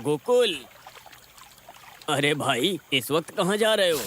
गोकुल, अरे भाई, इस वक्त कहाँ जा रहे हो?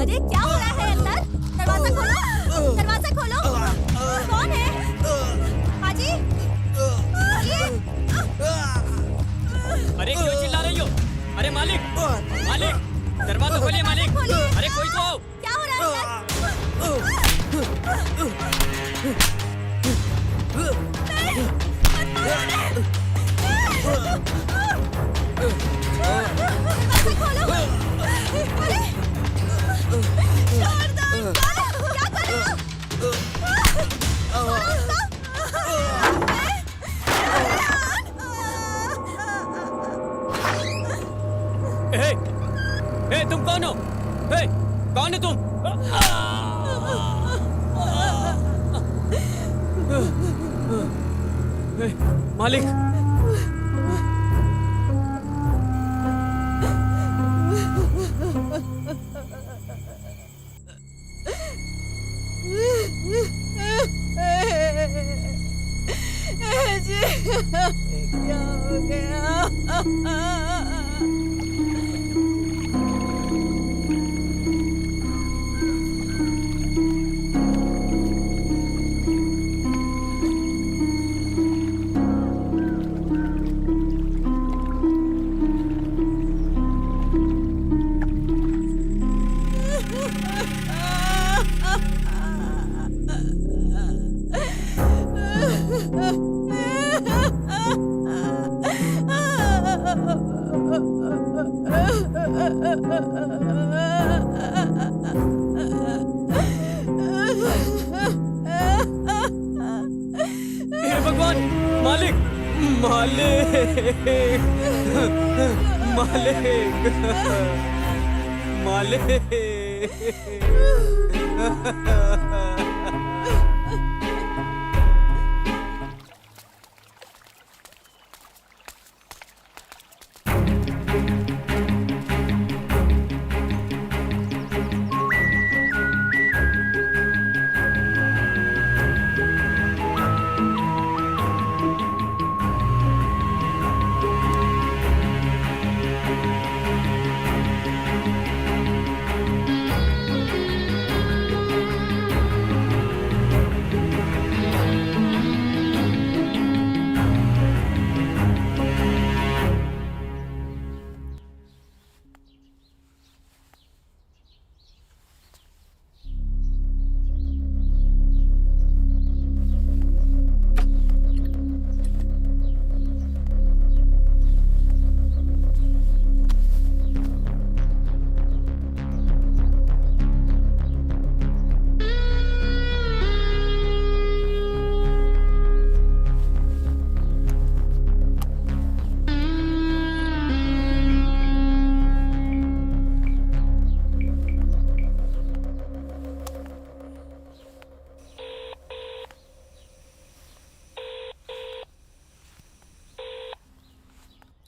अरे क्या हो रहा है अंदर? दरवाजा खोलो, दरवाजा खोलो। कौन है? पाजी? अरे क्यों चिल्ला रही हो? अरे मालिक, मालिक, दरवाजा खोलिए मालिक। अरे कोई तो आओ। क्या हो रहा है दरवाजा खोलो। अरे छोड़ दो इसको। क्या कर रहे हो? ए, ए, तुम कौन हो? ए, कौन है तुम? ए, मालिक, जी क्या हो गया? हे भगवान, मालिक, मालिक, मालिक, मालिक।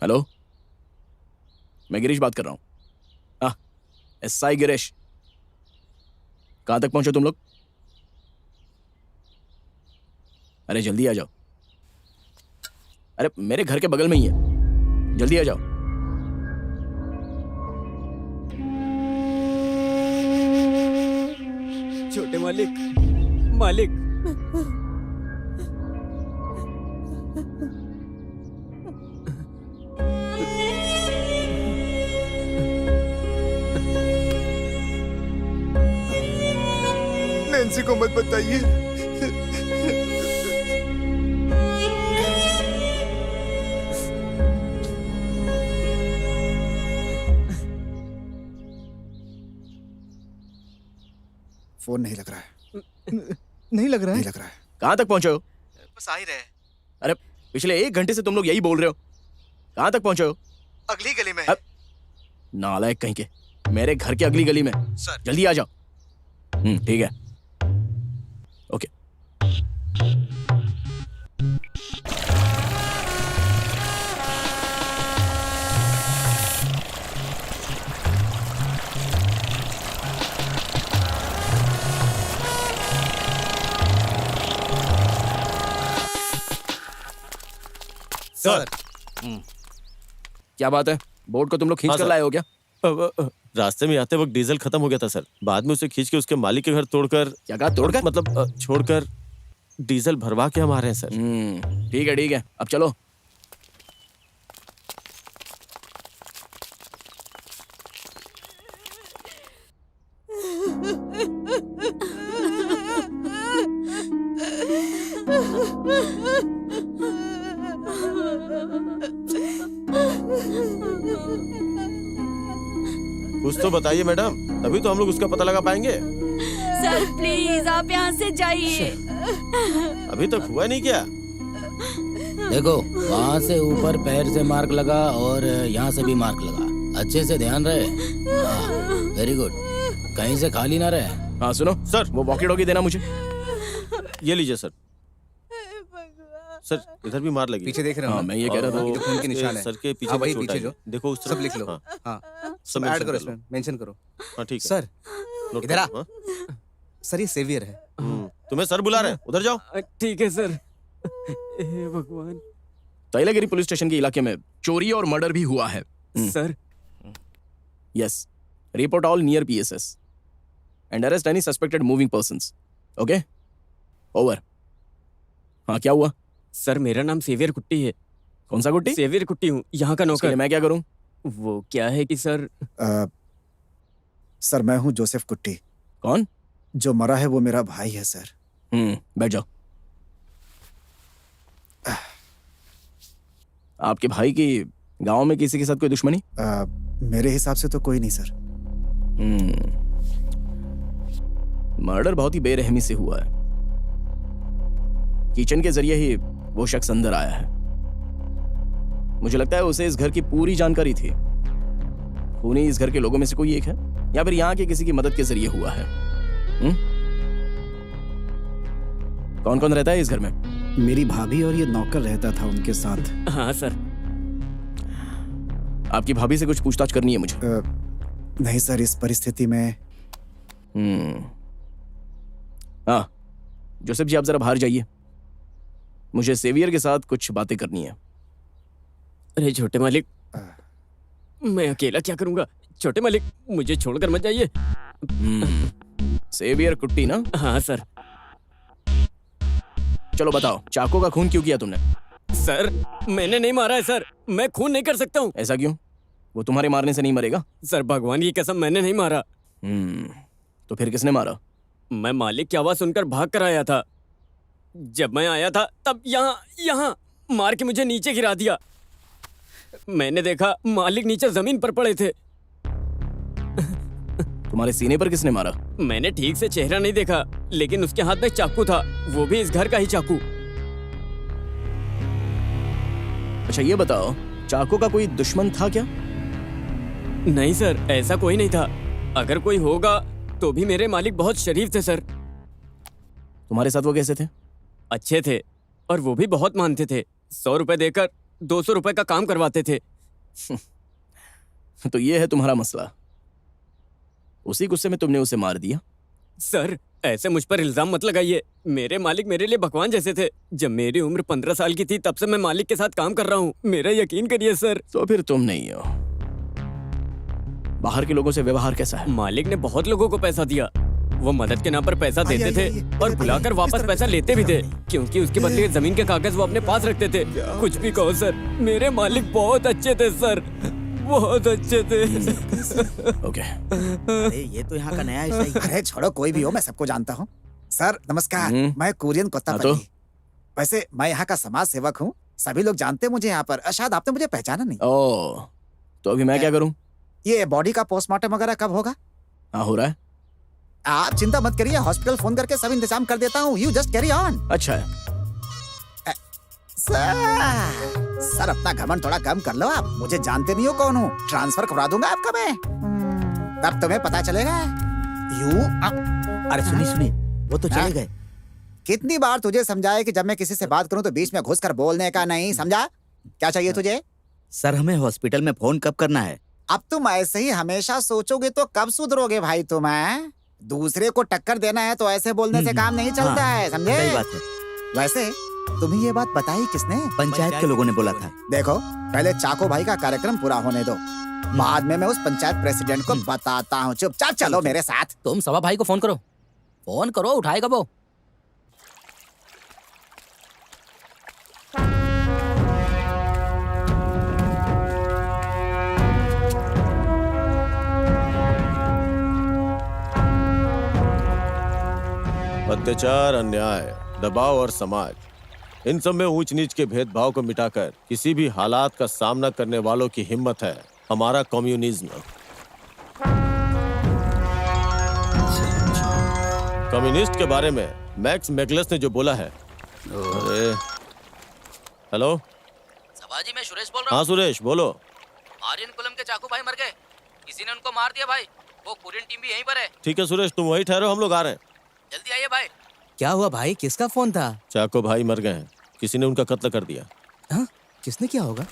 हेलो, मैं गिरीश बात कर रहा हूँ। हाँ, एसआई गिरीश। कहाँ तक पहुंचे तुम लोग? अरे जल्दी आ जाओ। अरे मेरे घर के बगल में ही है, जल्दी आ जाओ। छोटे मालिक, मालिक, नैन्सी को मत बताइए। फोन नहीं लग रहा है। नहीं लग रहा है। नहीं लग रहा है। कहाँ तक पहुंचे हो? बस आ ही रहे। अरे पिछले 1 घंटे से तुम लोग यही बोल रहे हो। कहाँ तक पहुंचे हो? अगली गली में। नालायक कहीं के, मेरे घर के अगली गली में। सर जल्दी आ जाओ। ठीक है, ओके। सर क्या बात है? बोर्ड को तुम लोग खींच कर लाए हो क्या? रास्ते में आते वक्त डीजल खत्म हो गया था सर। बाद में उसे खींच के उसके मालिक के घर तोड़कर, क्या कहा तोड़कर? मतलब छोड़कर डीजल भरवा के हम आ रहे हैं सर। ठीक है, अब चलो। कुछ तो बताइए मैडम, तभी तो हम लोग उसका पता लगा पाएंगे। सर प्लीज आप यहाँ से जाइए। अभी तक हुआ नहीं क्या? देखो, वहाँ से ऊपर पैर से मार्क लगा और यहाँ से भी मार्क लगा। अच्छे से ध्यान रहे। हाँ, वेरी गुड। कहीं से खाली ना रहे। हाँ सुनो सर, वो वॉकी टॉकी देना मुझे। ये लीजिए सर। सर इधर भी मार लगी। पीछे देख रहे हो हाँ, ना? मैं ये कह रहा था। ये तो खून के निशान है। सर के पीछे हाँ, वही चोट पीछे आई जो। है। देखो उस सब लिख लो। हाँ, हाँ, सब ऐड mention करो कर इसमें, लो। मेंशन करो। हाँ ठीक है। सर नोट इधर आ। करो, हाँ। सर ये सेवियर है। तुम्हें सर बुला रहे हैं, उधर जाओ। ठीक है सर। हे भगवान। तैलागिरी पुलिस स्टेशन के इलाके में चोरी और मर्डर भी हुआ है। Sir yes, report all near PSS and arrest any suspected moving persons. Okay, over. हाँ क्या हुआ? सर मेरा नाम सेवियर कुट्टी है। कौन सा गुट्टी? सेवियर कुट्टी हूँ, यहाँ का उसके नौकर। लिए मैं क्या करूं? वो क्या है कि सर, सर मैं हूँ जोसेफ कुट्टी। कौन? जो मरा है वो मेरा भाई है सर। बैठ जाओ। आपके भाई की गांव में किसी के साथ कोई दुश्मनी? मेरे हिसाब से तो कोई नहीं सर। मर्डर बहुत ही बेरहमी से हुआ है। किचन के जरिए ही वो शख्स अंदर आया है। मुझे लगता है उसे इस घर की पूरी जानकारी थी। खूनी इस घर के लोगों में से कोई एक है या फिर यहाँ के किसी की मदद के जरिए हुआ है। कौन कौन रहता है इस घर में? मेरी भाभी और ये नौकर रहता था उनके साथ। हाँ सर। आपकी भाभी से कुछ पूछताछ करनी है मुझे। नहीं सर, इस परिस्थिति में। हाँ जोसेफ जी, आप जरा बाहर जाइए। मुझे सेवियर के साथ कुछ बातें करनी है। अरे छोटे मालिक, मैं अकेला क्या करूँगा? छोटे मालिक मुझे छोड़कर मत जाइए। सेवियर कुट्टी ना? हाँ सर। चलो बताओ, चाकू का खून क्यों किया तुमने? सर मैंने नहीं मारा है सर, मैं खून नहीं कर सकता हूँ। ऐसा क्यों? वो तुम्हारे मारने से नहीं मरेगा। सर भगवान की कसम, मैंने नहीं मारा। तो फिर किसने मारा? मैं मालिक की आवाज सुनकर भाग कर आया था। जब मैं आया था तब यहाँ मार के मुझे नीचे गिरा दिया। मैंने देखा मालिक नीचे जमीन पर पड़े थे। तुम्हारे सीने पर किसने मारा? मैंने ठीक से चेहरा नहीं देखा, लेकिन उसके हाथ में चाकू था, वो भी इस घर का ही चाकू। अच्छा ये बताओ, चाकू का कोई दुश्मन था क्या? नहीं सर, ऐसा कोई नहीं था। अगर कोई होगा तो भी मेरे मालिक बहुत शरीफ थे सर। तुम्हारे साथ वो कैसे थे? अच्छे थे और वो भी बहुत मानते थे। 100 रुपए देकर 200 रुपए का काम करवाते थे। तो ये है तुम्हारा मसला। उसी गुस्से में तुमने उसे मार दिया। सर ऐसे मुझ पर इल्जाम मत लगाइए। मेरे मालिक मेरे लिए भगवान जैसे थे। जब मेरी उम्र 15 साल की थी तब से मैं मालिक के साथ काम कर रहा हूँ। मेरा यकीन करिए सर। तो फिर तुम नहीं हो। बाहर के लोगों से व्यवहार कैसा है? मालिक ने बहुत लोगों को पैसा दिया। वो मदद के नाम पर पैसा देते थे और बुलाकर वापस पैसा लेते भी थे, क्योंकि उसके बदले जमीन के कागज वो अपने पास रखते थे। कुछ भी कहो सर, मेरे मालिक बहुत अच्छे थे सर, बहुत अच्छे थे। ओके। अरे ये तो यहाँ का नया है सही। अरे छोड़ो, कोई भी हो, मैं सबको जानता हूँ। सर नमस्कार, मैं कोरियन कोत्तापल्ली। वैसे मैं यहाँ का समाज सेवक हूँ। सभी लोग जानते हैं मुझे यहाँ पर। शायद आपने मुझे पहचाना नहीं। ओह, तो अभी मैं क्या करूँ? ये बॉडी का पोस्टमार्टम वगैरह कब होगा? हाँ हो रहा है। आप चिंता मत करिए, हॉस्पिटल फोन करके सब इंतजाम कर देता हूँ। You just carry on. अच्छा है। सर अपना घमंड थोड़ा कम कर लो। आप मुझे जानते नहीं हो कौन हूँ। ट्रांसफर करवा दूंगा आपका मैं, तब तुम्हें पता चलेगा। अरे सुनिए, वो तो चले गए। कितनी बार तुझे समझाया कि जब मैं किसी से बात करूं तो बीच में घुसकर बोलने का नहीं, समझा? क्या चाहिए तुझे? सर हमें हॉस्पिटल में फोन कब करना है? अब तुम ऐसे ही हमेशा सोचोगे तो कब सुधरोगे भाई तुम? दूसरे को टक्कर देना है तो ऐसे बोलने से काम नहीं चलता है, समझे? सही बात है। वैसे तुम्हें ये बात बताई किसने? पंचायत के लोगों ने बोला था। देखो, पहले चाको भाई का कार्यक्रम पूरा होने दो, बाद में मैं उस पंचायत प्रेसिडेंट को बताता हूँ। चुपचाप चलो मेरे साथ। तुम सवा भाई को फोन करो, उठाएगा वो। अत्याचार, अन्याय, दबाव और समाज, इन सब में ऊंच नीच के भेदभाव को मिटाकर किसी भी हालात का सामना करने वालों की हिम्मत है हमारा कम्युनिज्म। कम्युनिस्ट के बारे में मैक्स मैगलस ने जो बोला है। अरे हेलो सभाजी, मैं सुरेश बोल रहा हूँ। हाँ सुरेश, बोलो। आर्यन कुलम के चाकू भाई मर गए, किसी ने उनको मार दिया भाई। वो कोरियन टीम भी यहीं पर है। ठीक है सुरेश, तुम वहीं ठहरो, हम लोग आ रहे हैं। जल्दी आइए भाई। क्या हुआ भाई, किसका फोन था? चाको भाई मर गए हैं, किसी ने उनका कत्ल कर दिया। हाँ? किसने किया होगा?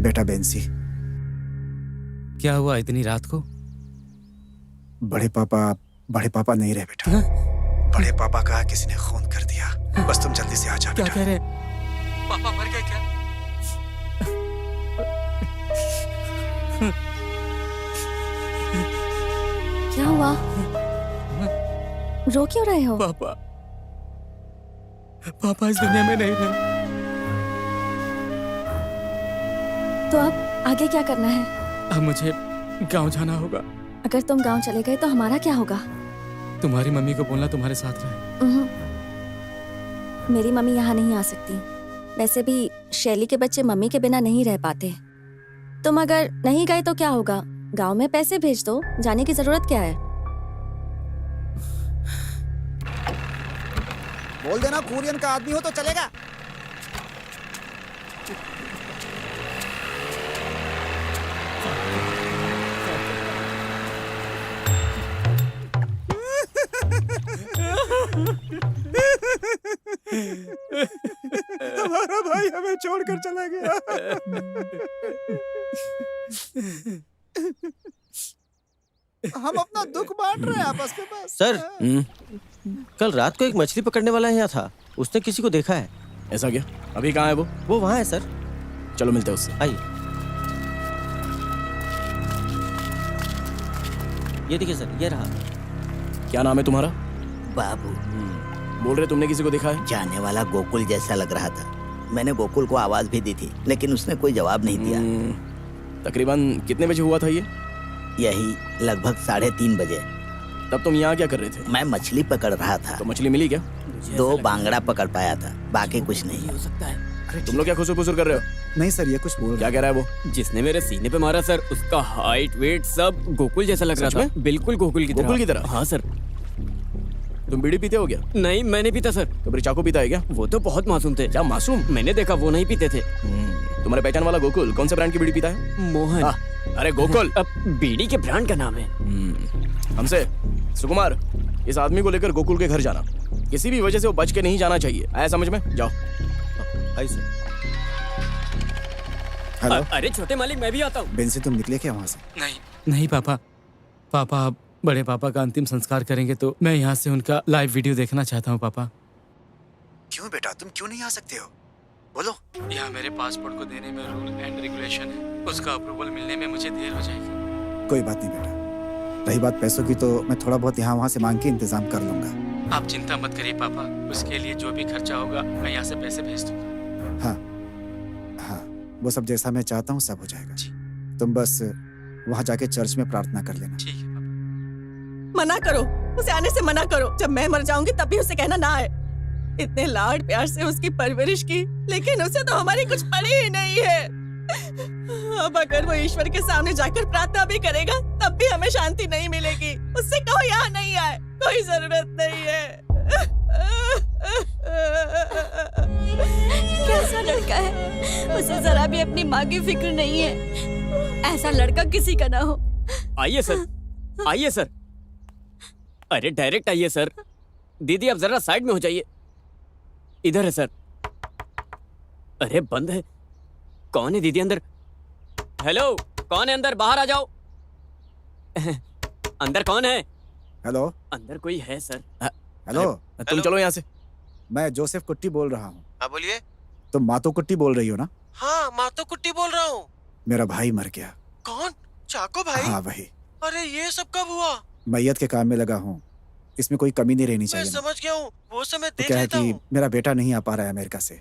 बेटा बेंसी, क्या हुआ इतनी रात को? बड़े पापा नहीं रहे बेटा। बड़े पापा का किसी ने खून कर दिया। बस तुम जल्दी से आ जाओ। क्या बेटा। कह रहे? पापा मर गए क्या? क्या हुआ? रो क्यों रहे हो? पापा इस दुनिया में नहीं रहे। तो अब आगे क्या करना है? अब मुझे गांव जाना होगा। अगर तुम गांव चले गए तो हमारा क्या होगा? तुम्हारी मम्मी को बोलना तुम्हारे साथ रहे। मेरी मम्मी यहाँ नहीं आ सकती। वैसे भी शैली के बच्चे मम्मी के बिना नहीं रह पाते। तुम अगर नहीं गए तो क्या होगा? गांव में पैसे भेज दो, जाने की जरूरत क्या है? बोल देना कोरियन का आदमी हो तो चलेगा। हमारा भाई हमें छोड़कर चला गया। हम अपना दुख बांट रहे हैं आपस में बस। सर, कल रात को एक मछली पकड़ने वाला यहाँ था, उसने किसी को देखा है। ऐसा क्या? अभी कहाँ है वो? वो वहाँ है सर। चलो मिलते हैं उससे। आइए। ये देखिए सर, ये रहा। क्या नाम है तुम्हारा? बाबू। बोल रहे तुमने किसी को देखा है? जाने वाला गोकुल जैसा लग रहा था। मैंने गोकुल को आवाज भी दी थी, लेकिन उसने कोई जवाब नहीं दिया। तकरीबन कितने बजे हुआ था ये? यही लगभग 3:30 बजे। तब तुम यहाँ क्या कर रहे थे? मैं मछली पकड़ रहा था। तो मछली मिली क्या? 2 बांगड़ा पकड़ पाया था, बाकी कुछ नहीं। हो सकता है। तुम लोग क्या खुसुर कर रहे हो? नहीं सर, ये कुछ बोल क्या कह रहा है वो? जिसने मेरे सीने पे मारा सर, उसका हाइट वेट सब गोकुल जैसा लग रहा सच था। बिल्कुल गोकुल की तरह। गोकुल की तरह? हाँ सर। तुम बीड़ी पीते हो क्या? नहीं, मैं नहीं पीता सर। तो फिर चाकू पीता है क्या? वो तो बहुत मासूम थे। क्या मासूम? मैंने देखा वो नहीं पीते थे। तुम्हारे पहचान वाला गोकुल कौन से ब्रांड की बीड़ी पीता है? मोहन। अरे गोकुल। अब बीड़ी के ब्रांड का नाम है। हमसे सुकुमार, इस आदमी को लेकर गोकुल के घर जाना। किसी भी वजह से वो बच के नहीं जाना चाहिए। आया समझ में? जाओ। आइए सर। हेलो अरे छोटे मालिक, मैं भी आता हूँ। बेंसी, तुम निकले क्या वहाँ से? नहीं पापा। पापा बड़े पापा का अंतिम संस्कार करेंगे तो मैं यहाँ से उनका लाइव वीडियो देखना चाहता हूँ पापा। क्यों बेटा, तुम क्यों नहीं आ सकते हो? बोलो। यहाँ मेरे पासपोर्ट को देने में रूल एंड रेगुलेशन है, उसका अप्रूवल मिलने में मुझे देर हो जाएगी। कोई बात नहीं बेटा। रही बात पैसों की, तो मैं थोड़ा बहुत यहाँ वहाँ से मांग के इंतजाम कर लूंगा। आप चिंता मत करिए पापा, उसके लिए जो भी खर्चा होगा मैं यहाँ से पैसे भेज दूंगा। हाँ हाँ, वो सब जैसा मैं चाहता हूँ सब हो जाएगा। तुम बस वहाँ जाके चर्च में प्रार्थना कर लेना। ठीक है। मना करो, उसे आने से मना करो। जब मैं मर जाऊंगी तब भी उसे कहना ना आए। इतने लाड प्यार से उसकी परवरिश की, लेकिन उसे तो हमारी कुछ पड़ी ही नहीं है। अब अगर वो ईश्वर के सामने जाकर प्रार्थना भी करेगा तब भी हमें शांति नहीं मिलेगी। उससे कहो यहाँ नहीं आए, कोई जरूरत नहीं है। कैसा लड़का है, उसे जरा भी अपनी माँ की फिक्र नहीं है। ऐसा लड़का किसी का ना हो। आइए सर, आइए सर। अरे डायरेक्ट आइए सर। दीदी आप जरा साइड में हो जाइए। इधर है सर। अरे बंद है। कौन है दीदी अंदर? हेलो, कौन है अंदर? बाहर आ जाओ। अंदर कौन है? हेलो अंदर कोई है सर। हेलो, तुम चलो यहाँ से। मैं जोसेफ कुट्टी बोल रहा हूँ। हाँ बोलिए। तुम मातो कुट्टी बोल रही हो ना? हाँ मातो कुट्टी बोल रहा हूँ। मेरा भाई मर गया। कौन? चाको भाई? हाँ वही। अरे ये सब कब हुआ? मैयत के काम में लगा हूँ, इसमें कोई कमी नहीं रहनी मैं चाहिए। समझ गया हूँ, वो सब मैं तो देख क्या है लेता कि हूँ। मेरा बेटा नहीं आ पा रहा है अमेरिका से,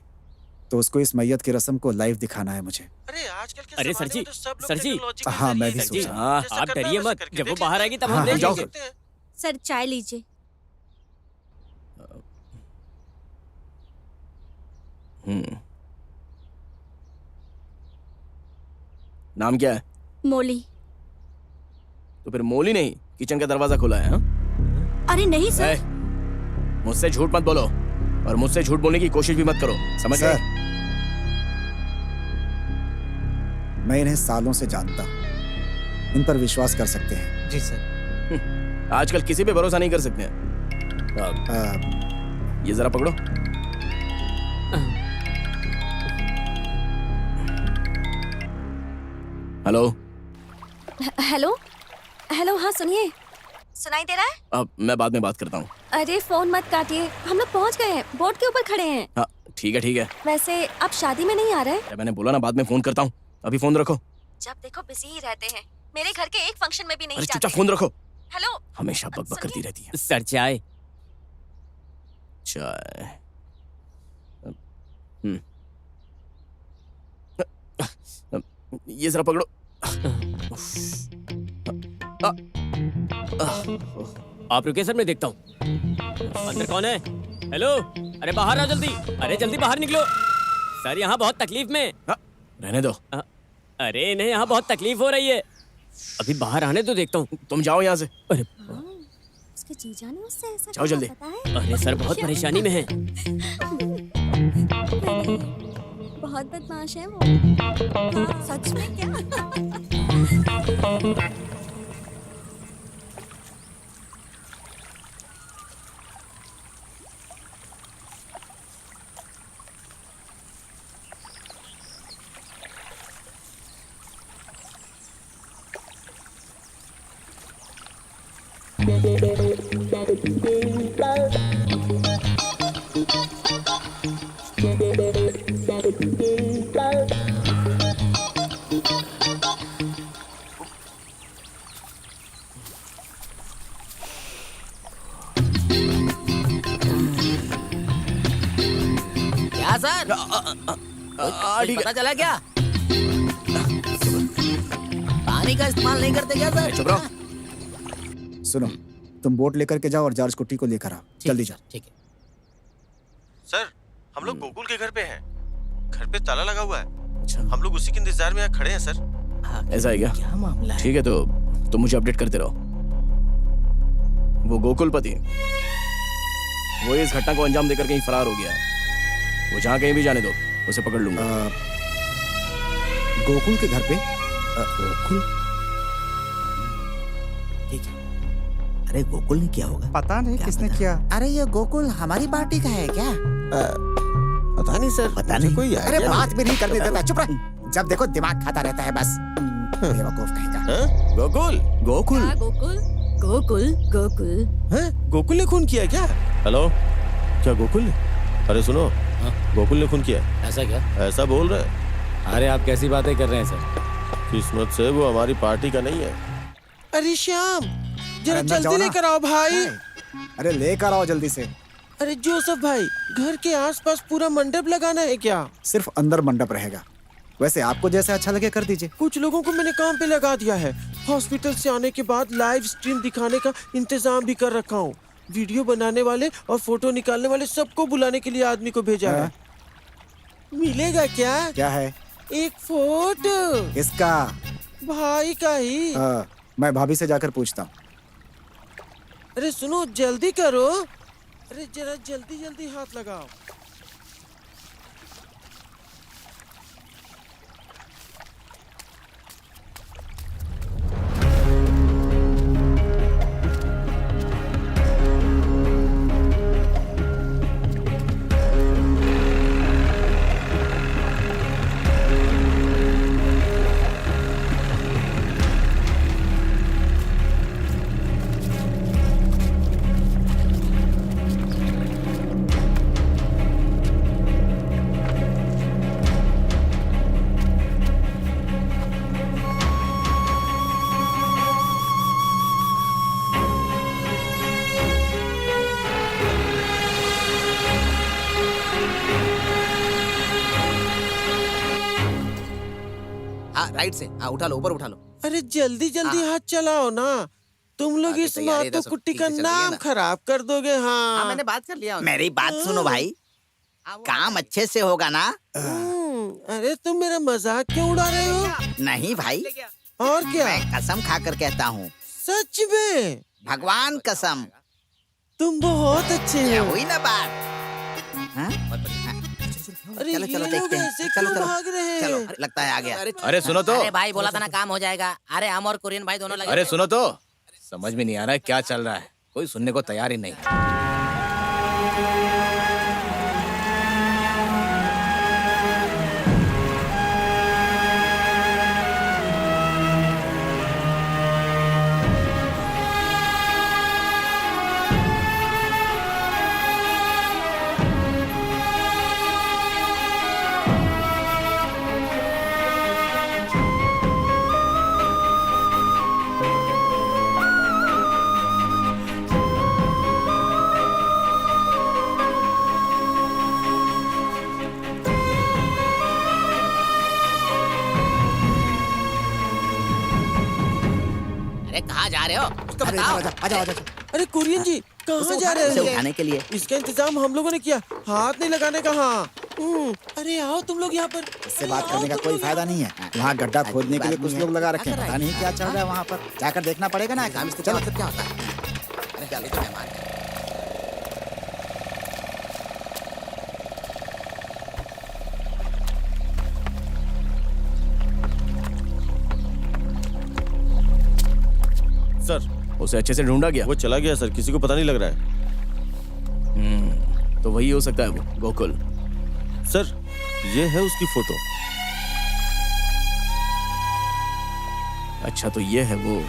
तो उसको इस मैयत की रस्म को लाइव दिखाना है मुझे। अरे आजकल के अरे जमाने सर जी, में तो सब लोग सर जी। टेक्नोलॉजी के हाँ, मैं भी जरिए सोचा। हाँ, जैसा आप करना है डरिए वैसा मत। करके जब वो देख बाहर लेते आएगी तब हाँ, हम देख जाओ। लेंगे। सर चाय लीजिए। नाम क्या है? मोली। तो फिर मोली नहीं, किचन का दरवाजा खुला है। हाँ? अरे नहीं सर। ए, मुझसे झूठ मत बोलो और मुझसे झूठ बोलने की कोशिश भी मत करो, समझ गए? सर, मैं इन्हें सालों से जानता हूँ, इन पर विश्वास कर सकते हैं। जी सर। आजकल किसी पे भरोसा नहीं कर सकते हैं। ये जरा पकड़ो। हेलो हेलो हेलो, हाँ सुनिए, सुनाई दे रहा है? अब मैं बाद में बात करता हूँ। अरे फोन मत काटिए, हम लोग पहुंच गए हैं, बोट के ऊपर खड़े हैं। हाँ ठीक है ठीक है। वैसे आप शादी में नहीं आ रहे? अरे मैंने बोला ना बाद में फोन करता हूँ, अभी फोन रखो। जब देखो बिजी ही रहते हैं, मेरे घर के एक फंक्शन में भी नहीं अरे जाते। चुपचाप फोन रखो। हेलो, हमेशा बकबक करती रहती है। सर चाय। चाय। ये जरा पकड़ो। आप रुके सर, मैं देखता हूँ अंदर कौन है। हेलो, अरे बाहर आओ जल्दी। अरे जल्दी बाहर निकलो सर, यहाँ बहुत तकलीफ में। रहने दो। अरे इन्हें यहाँ बहुत तकलीफ हो रही है। अभी बाहर आने तो देखता हूँ। तुम जाओ यहाँ से। अरे उसके जीजा ने उससे ऐसा जाओ कहा, जल्दी। पता है? अरे सर बहुत परेशानी में है। बहुत बदमाश है वो। हाँ, सच में क्या? क्या सर? ठीक पता चला क्या? पानी का इस्तेमाल नहीं करते क्या सर? चुप रहो। सुनो, तुम बोट लेकर के जाओ और जॉर्ज कुट्टी को लेकर आओ, जल्दी जाओ। ठीक है। सर हम लोग गोकुल के घर पे हैं। घर पे ताला लगा हुआ है। अच्छा हम लोग उसी के इंतजार में यहाँ खड़े हैं सर। ऐसा है क्या? क्या मामला है? ठीक है तो तुम मुझे अपडेट करते रहो। वो गोकुलपति, वो इस घटना को अंजाम देकर कहीं फरार हो गया है। वो जहाँ कहीं भी जाने दो, उसे पकड़ लूंगा। गोकुल के घर पे? गोकुल? ठीक है। अरे गोकुल ने किया होगा? पता नहीं किसने किया। अरे ये गोकुल हमारी पार्टी का है क्या? पता नहीं सर, पता नहीं। कोई अरे बात भी नहीं करने देता, चुप रह। जब देखो दिमाग खाता रहता है बस, बेवकूफ कहेगा। गोकुल? गोकुल? हाँ, गोकुल गोकुल गोकुल। हैं? गोकुल ने खून किया क्या? हेलो, क्या गोकुल ने? अरे सुनो, गोकुल ने खून किया। ऐसा क्या? ऐसा बोल रहे हैं। अरे आप कैसी बातें कर रहे हैं सर? किस्मत से वो हमारी पार्टी का नहीं है। अरे श्याम, जरा अंदर जाओ जल्दी ना। लेकर आओ भाई। अरे लेकर आओ जल्दी से। अरे जोसेफ भाई, घर के आसपास पूरा मंडप लगाना है क्या? सिर्फ अंदर मंडप रहेगा, वैसे आपको जैसे अच्छा लगे कर दीजिए। कुछ लोगों को मैंने काम पे लगा दिया है। हॉस्पिटल से आने के बाद लाइव स्ट्रीम दिखाने का इंतजाम भी कर रखा हूँ। वीडियो बनाने वाले और फोटो निकालने वाले सबको बुलाने के लिए आदमी को भेजा है। मिलेगा क्या? क्या है? एक फोटो। किसका? भाई का ही। मैं भाभी से जाकर पूछता हूँ। अरे सुनो, जल्दी करो। अरे जरा जल्दी जल्दी हाथ लगाओ। राइट से। हाँ, उठा लो, ऊपर उठा लो। अरे जल्दी जल्दी हाथ चलाओ ना, तुम लोग बाकी इस तैयारी मातू सब कुट्टी ठीक का से चल रही है नाम ना? खराब कर दोगे। हाँ, मैंने बात कर लिया। मेरी बात सुनो भाई, काम अच्छे से होगा ना? अरे तुम मेरा मजाक क्यों उड़ा रहे हो? नहीं भाई, और क्या? मैं कसम खाकर कहता हूँ, सच में? भगवान कसम। तुम बहुत अच्छे क्या हो। हुई ना बात? हाँ? अरे चलो चलो ये देखते लोग हैं। ऐसे चलो क्यों चलो भाग रहे हैं? चलो, लगता है आ गया। अरे सुनो तो। अरे भाई बोला था ना काम हो जाएगा। अरे हम और कुरियन भाई दोनों लगे अरे थे। सुनो तो, समझ में नहीं आ रहा है क्या चल रहा है, कोई सुनने को तैयार ही नहीं। अरे कहाँ जा रहे हो? कुछ तो बताओ। आजा। अरे कुरियन जी, कहाँ जा रहे इसे हो? उठाने के लिए। इसका इंतजाम हम लोगों ने किया, हाथ नहीं लगाने का। हाँ। अरे आओ तुम लोग यहाँ पर। इससे बात करने का कोई फायदा नहीं है। वहाँ गड्ढा खोदने के लिए कुछ लोग लगा रखे हैं, पता नहीं क्या चल रहा है वहाँ पर। जाकर देखना पड़ेगा ना। काम इससे चलो। क्या होता है? अरे चलो तो मेहमान है। सर, उसे अच्छे से ढूंढा गया? वो चला गया सर, किसी को पता नहीं लग रहा है। तो वही हो सकता है, वो गोकुल। सर, ये है उसकी फोटो। अच्छा, तो ये है वो।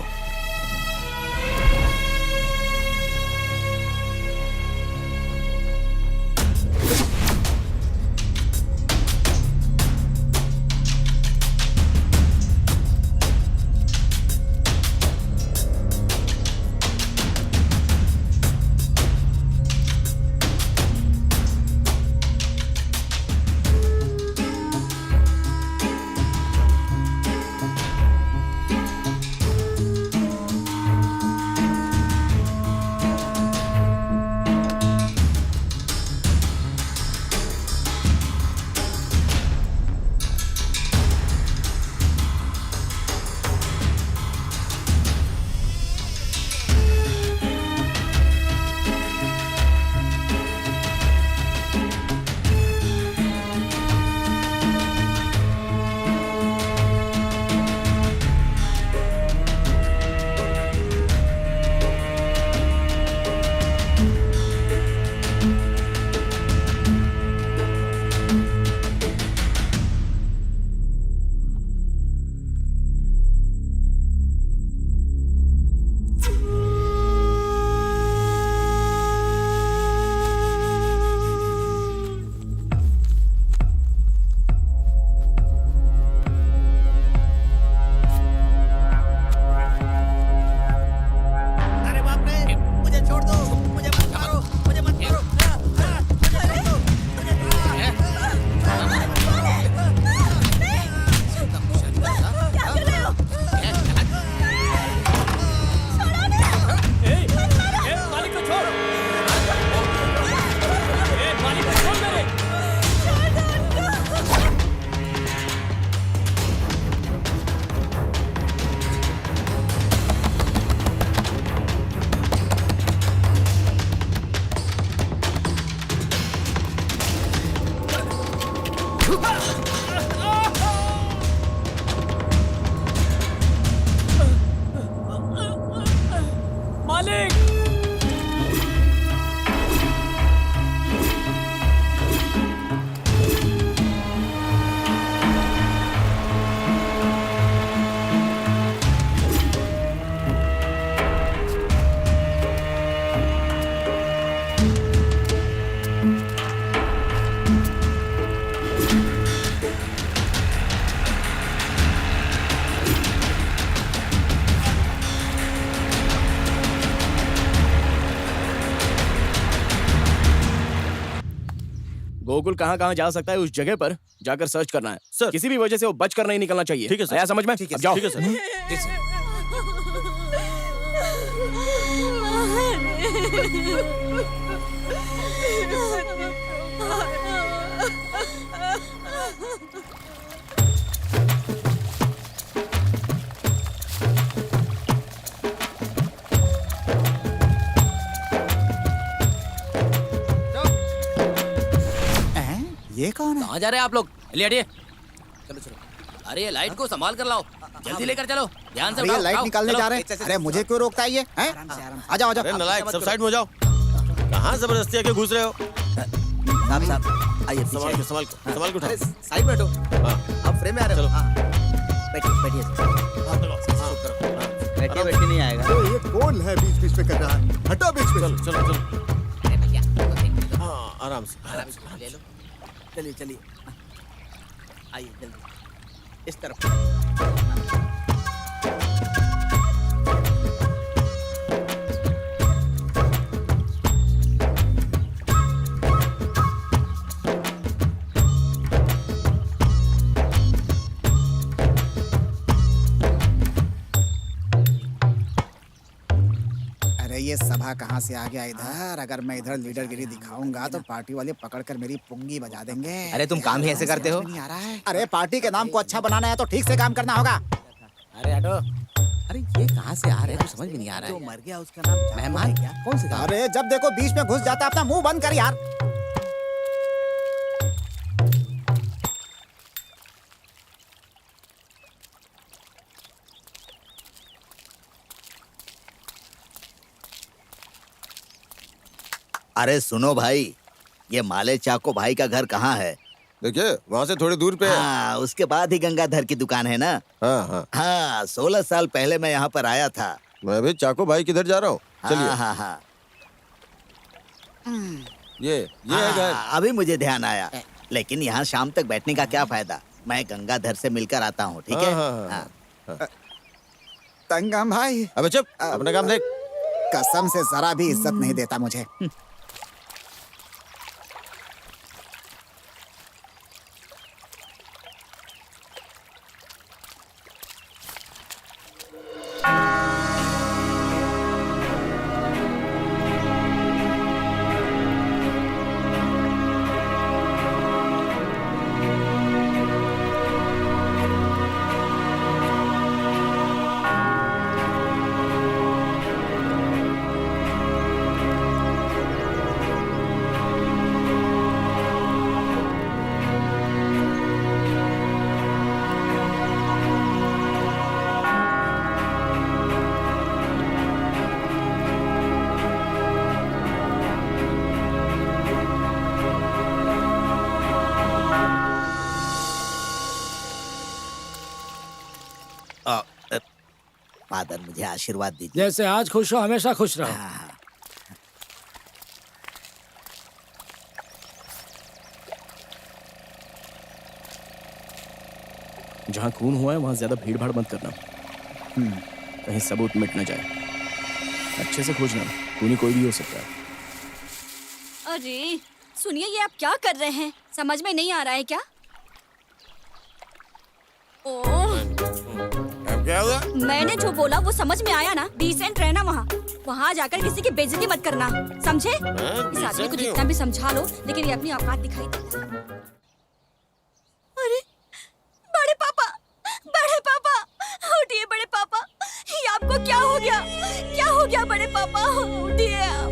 मालिक। गोकुल कहाँ कहाँ जा सकता है उस जगह पर जाकर सर्च करना है सर। किसी भी वजह से वो बच कर नहीं निकलना चाहिए। ठीक है, सर। आया समझ में? ठीक है, अब जाओ। ठीक है सर। ये कौन है? कहाँ जा रहे हैं आप लोग? ले हटिए। चलो चलो। अरे ये लाइट को संभाल कर लाओ, जल्दी लेकर चलो, ध्यान से अरे ये उठाओ, लाइट उठाओ, निकालने चलो। जा रहे हैं। अरे मुझे क्यों रोकता है ये? हैं? आ जाओ आ अरे जाओ। नालायक, सब साइड में हो जाओ। कहाँ जबरदस्ती आके घुस रहे हो? साहब साहब आइए संभाल के संभाल के संभाल के उठाओ। साइड में बैठो। हाँ, आप फ्रेम में आ रहे हो? चलो। हाँ। बैठिए बैठिए बैठिए बैठिए नहीं आएगा। ये कौन है बीच बीच में कर रहा है? हटो बीच में। चलो चलो चलो। हाँ, आराम से। ले लो। चलिए चलिए आइए जल्दी इस तरफ। अरे ये सभा कहाँ से आ गया इधर? अगर मैं इधर लीडरगिरी दिखाऊंगा तो पार्टी वाले पकड़कर मेरी पुंगी बजा देंगे। अरे तुम काम ही ऐसे करते हो? नहीं आ रहा है। अरे पार्टी के नाम को अच्छा बनाना है तो ठीक से काम करना होगा। अरे हटो। अरे ये कहाँ से आ रहे हैं? कुछ समझ में नहीं आ रहा है। जो मर गया उसका नाम मेहमान क्या? कौन सा? अरे जब देखो बीच में घुस जाता, अपना मुंह बंद कर यार। अरे सुनो भाई, ये माले चाको भाई का घर कहाँ है? देखिए वहाँ से थोड़ी दूर पे है। हाँ, उसके बाद ही गंगाधर की दुकान है ना? हाँ हाँ, हाँ, 16 साल पहले मैं यहाँ पर आया था। मैं भी चाको भाई किधर जा रहा हूँ। चलिए। हाँ हाँ हाँ। ये है घर। हाँ, अभी मुझे ध्यान आया। लेकिन यहाँ शाम तक बैठने का क्या फायदा? मैं गंगाधर से मिलकर आता हूँ, ठीक है? हाँ, हाँ, हाँ। तंगम भाई अबे चुप, अपना काम देख। कसम से जरा भी इज्जत नहीं देता मुझे। फादर मुझे आशीर्वाद दीजिए। जैसे आज खुश हो हमेशा खुश रहो। हाँ, जहाँ खून हुआ है वहाँ ज्यादा भीड़ भाड़ मत करना। कहीं सबूत मिट न जाए। अच्छे से खोजना, खूनी कोई भी हो सकता है। अरे सुनिए, ये आप क्या कर रहे हैं? समझ में नहीं आ रहा है क्या? ओह, अब क्या हुआ? मैंने जो बोला वो समझ में आया ना? डिसेंट रहना वहाँ जाकर किसी की बेइज्जती मत करना, समझे? इस आदमी को जितना भी समझा लो, लेकिन ये अपनी औकात दिखाई देता है। अरे बड़े पापा, उठिए बड़े पापा, ये आपको क्या हो गया? क्या हो गया बड़े पापा? उठिए आप,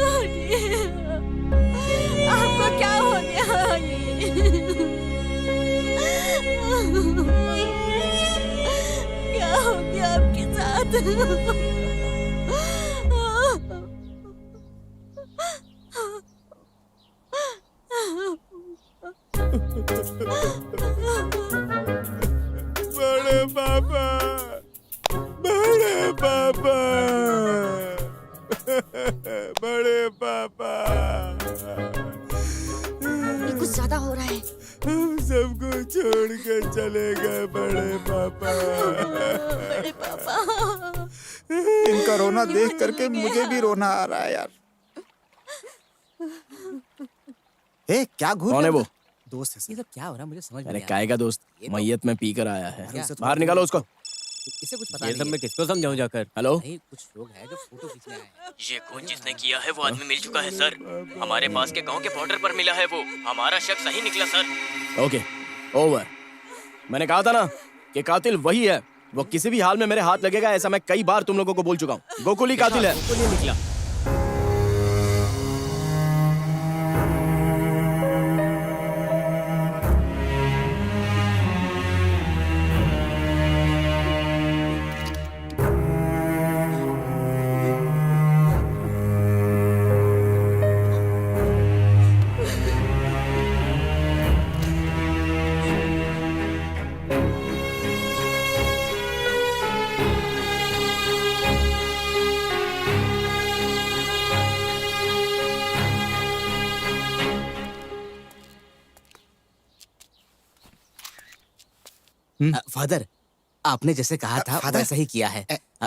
उठिए। आपको क्या हो गया? क्या हो गया आपके साथ? बड़े पापा, ये कुछ ज्यादा हो रहा है। हम सबको छोड़ के चले गए बड़े पापा। बड़े पापा, इनका रोना देख करके मुझे भी रोना आ रहा है यार। ए, क्या घूर कौन है वो? दोस्त है सर। ये सब क्या हो रहा है मुझे समझ में अरे नहीं आ काय का दोस्त ये तो- मैयत में पी कर आया है। क्या? बाहर निकालो उसको। रहा। इसे कुछ पता नहीं। ये सब मैं किसको समझाऊं जाकर? हेलो, नहीं, कुछ लोग हैं जो फोटो खींचने आए हैं। ये कौन जिसने किया है वो आदमी मिल चुका है सर। हमारे पास के गांव के बॉर्डर पर मिला है वो। हमारा शक सही निकला सर। Okay, over. मैंने कहा था ना कि कातिल वही है। वो किसी भी हाल में मेरे हाथ लगेगा, ऐसा मैं कई बार तुम लोगों को बोल चुका हूँ। गोकुल ही कातिल है। गोकुल ही निकला। फादर, आपने जैसे कहा था फादर? वैसा ही किया है।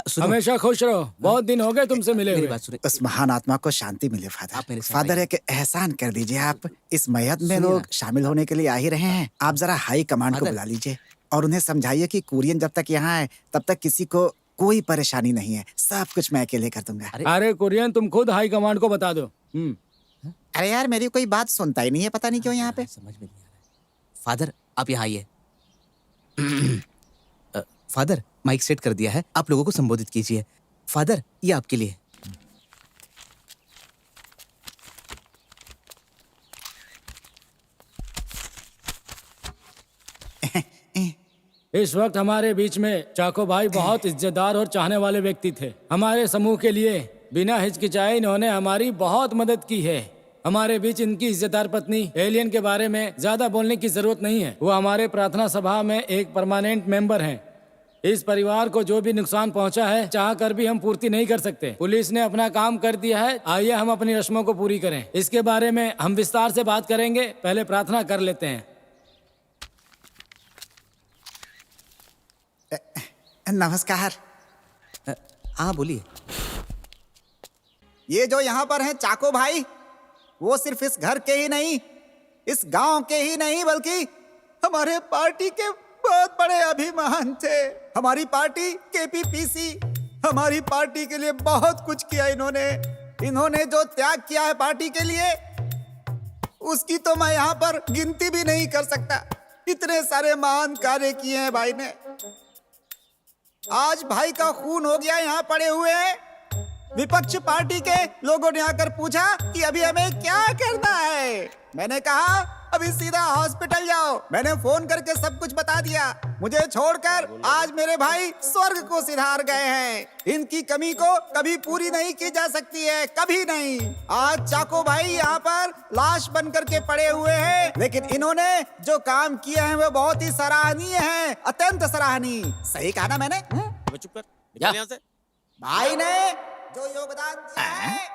सुनो, हमेशा खुश रहो। बहुत दिन हो गए तुमसे मिले मेरी हुए। बात सुनिए। उस महान आत्मा को शांति मिले आप फादर। मेरे साथ फादर आइए। एक एहसान कर दीजिए, आप इस मैयत में सुनिए लोग ना। शामिल होने के लिए आ ही रहे हैं। आप जरा हाई कमांड को फादर। बुला लीजिए और उन्हें समझाइए कि कुरियन जब तक यहाँ है तब तक किसी को कोई परेशानी नहीं है। सब कुछ मैं अकेले कर दूंगा। अरे कुरियन, तुम खुद हाई कमांड को बता दो। अरे यार, मेरी कोई बात सुनता ही नहीं है, पता नहीं क्यों यहाँ पे। समझ में नहीं आ रहा है। फादर, आप यहाँ आइए। फादर, माइक सेट कर दिया है, आप लोगों को संबोधित कीजिए। फादर, ये आपके लिए। इस वक्त हमारे बीच में चाको भाई बहुत इज्जतदार और चाहने वाले व्यक्ति थे। हमारे समूह के लिए बिना हिचकिचाए इन्होंने हमारी बहुत मदद की है। हमारे बीच इनकी इज्जतदार पत्नी एलियन के बारे में ज्यादा बोलने की जरूरत नहीं है। वो हमारे प्रार्थना सभा में एक परमानेंट मेंबर हैं। इस परिवार को जो भी नुकसान पहुंचा है चाह कर भी हम पूर्ति नहीं कर सकते। पुलिस ने अपना काम कर दिया है, आइए हम अपनी रस्मों को पूरी करें। इसके बारे में हम विस्तार से बात करेंगे, पहले प्रार्थना कर लेते हैं। नमस्कार। हाँ, बोलिए। ये जो यहाँ पर हैं चाको भाई, वो सिर्फ इस घर के ही नहीं, इस गांव के ही नहीं, बल्कि हमारे पार्टी के बहुत बड़े अभिमान थे। हमारी पार्टी केपीपीसी हमारी पार्टी के लिए बहुत कुछ किया। इन्होंने जो त्याग किया है पार्टी के लिए, उसकी तो मैं यहाँ पर गिनती भी नहीं कर सकता। इतने सारे महान कार्य किए हैं भाई ने। आज भाई का खून हो गया यहाँ पड़े हुए हैं। विपक्ष पार्टी के लोगों ने आकर पूछा कि अभी हमें क्या करना है। मैंने कहा अभी सीधा हॉस्पिटल जाओ। मैंने फोन करके सब कुछ बता दिया। मुझे छोड़कर आज मेरे भाई स्वर्ग को सिधार गए हैं। इनकी कमी को कभी पूरी नहीं की जा सकती है, कभी नहीं। आज चाको भाई यहाँ पर लाश बन करके पड़े हुए हैं, लेकिन इन्होंने जो काम किए हैं वो बहुत ही सराहनीय है, अत्यंत सराहनीय। सही कहा ना मैंने? चुप कर, निकल यहाँ से। भाई ने जो योगदान दिया है,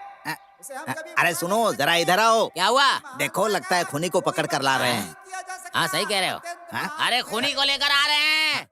उसे हम कभी अरे सुनो, जरा इधर आओ। क्या हुआ? देखो, लगता है खूनी को पकड़ कर ला रहे हैं। किया जा सकता। हाँ, सही कह रहे हो। हाँ? अरे खूनी को लेकर आ रहे हैं।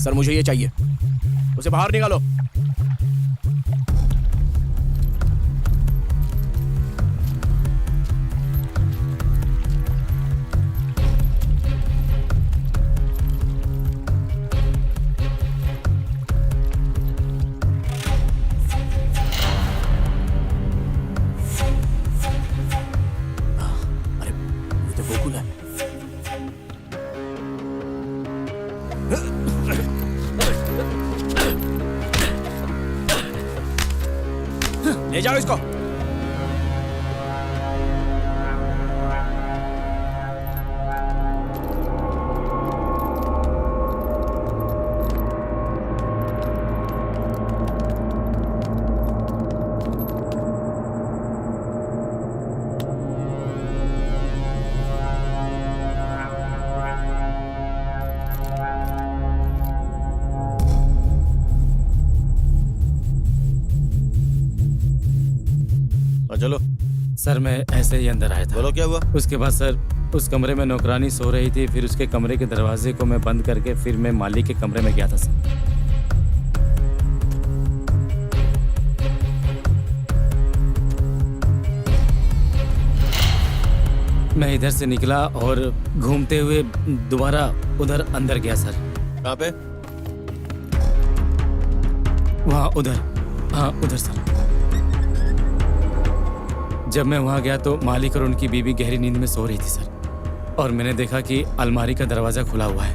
सर मुझे ये चाहिए, उसे बाहर निकालो। अरे ये तो गोकुल है। ले जाओ इसको। चलो। सर मैं ऐसे ही अंदर आया था। बोलो क्या हुआ? उसके बाद सर उस कमरे में नौकरानी सो रही थी, फिर उसके कमरे के दरवाजे को मैं बंद करके फिर मैं मालिक के कमरे में गया था सर। मैं इधर से निकला और घूमते हुए दोबारा उधर अंदर गया सर। कहाँ पे? वहाँ उधर, हाँ उधर सर। जब मैं वहाँ गया तो मालिक और उनकी बीवी गहरी नींद में सो रही थी सर, और मैंने देखा कि अलमारी का दरवाजा खुला हुआ है।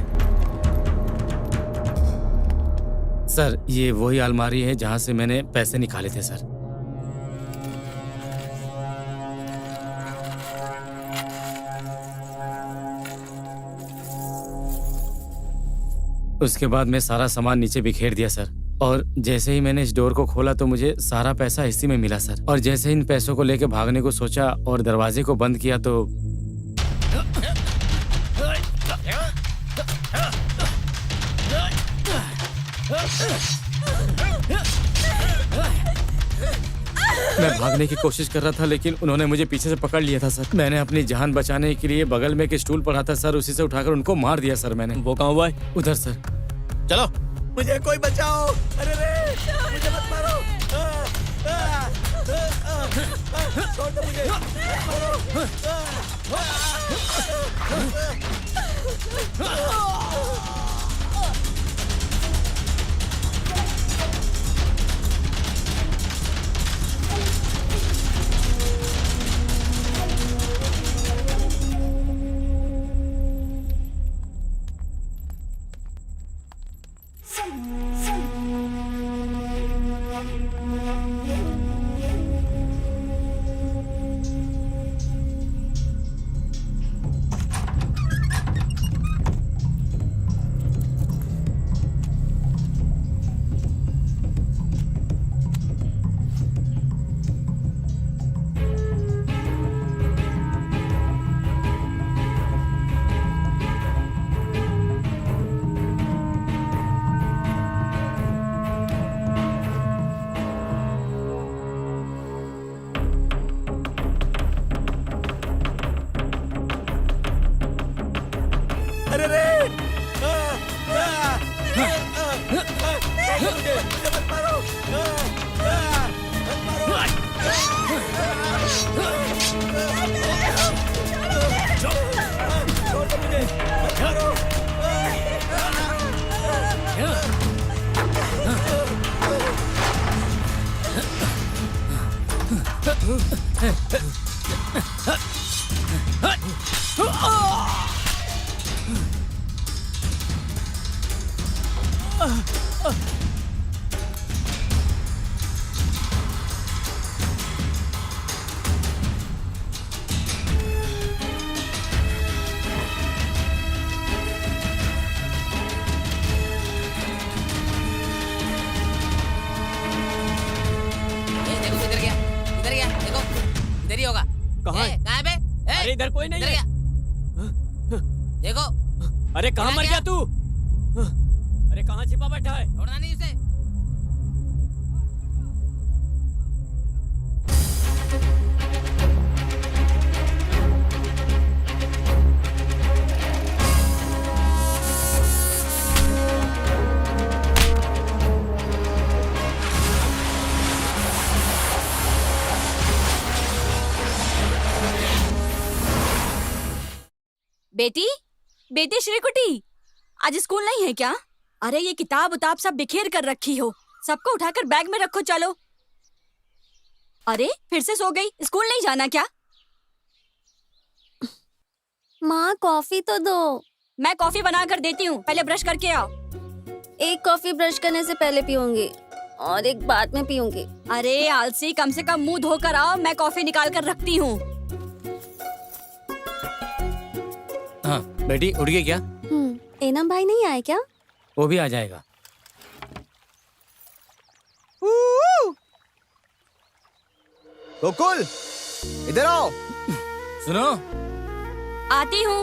सर ये वही अलमारी है जहाँ से मैंने पैसे निकाले थे सर। उसके बाद मैं सारा सामान नीचे बिखेर दिया सर, और जैसे ही मैंने इस डोर को खोला तो मुझे सारा पैसा इसी में मिला सर। और जैसे इन पैसों को लेके भागने को सोचा और दरवाजे को बंद किया तो मैं भागने की कोशिश कर रहा था, लेकिन उन्होंने मुझे पीछे से पकड़ लिया था सर। मैंने अपनी जान बचाने के लिए बगल में एक स्टूल पड़ा था सर, उसी से उठाकर उनको मार दिया सर मैंने। वो कहाँ हुआ है? उधर सर। चलो। मुझे कोई बचाओ। अरे रे मुझे मत मारो। छोड़ दो मुझे, मत मारो। अरे इधर कोई नहीं है। देखो। अरे कहाँ मर गया तू? अरे कहाँ छिपा बैठा है? छोड़ना नहीं उसे। बेटी, बेटी श्रीकुटी, आज स्कूल नहीं है क्या? अरे ये किताब उताब सब बिखेर कर रखी हो, सबको उठाकर बैग में रखो चलो। अरे फिर से सो गई, स्कूल नहीं जाना क्या? माँ कॉफी तो दो। मैं कॉफी बना कर देती हूँ, पहले ब्रश करके आओ। एक कॉफी ब्रश करने से पहले पीऊंगी और एक बाद में पीऊंगी। अरे आलसी, कम से कम मुंह धोकर आओ, मैं कॉफी निकाल कर रखती हूँ। हाँ बेटी, उठ गई क्या? एनम भाई नहीं आए क्या? वो भी आ जाएगा। गोकुल, इधर आओ। सुनो, आती हूँ।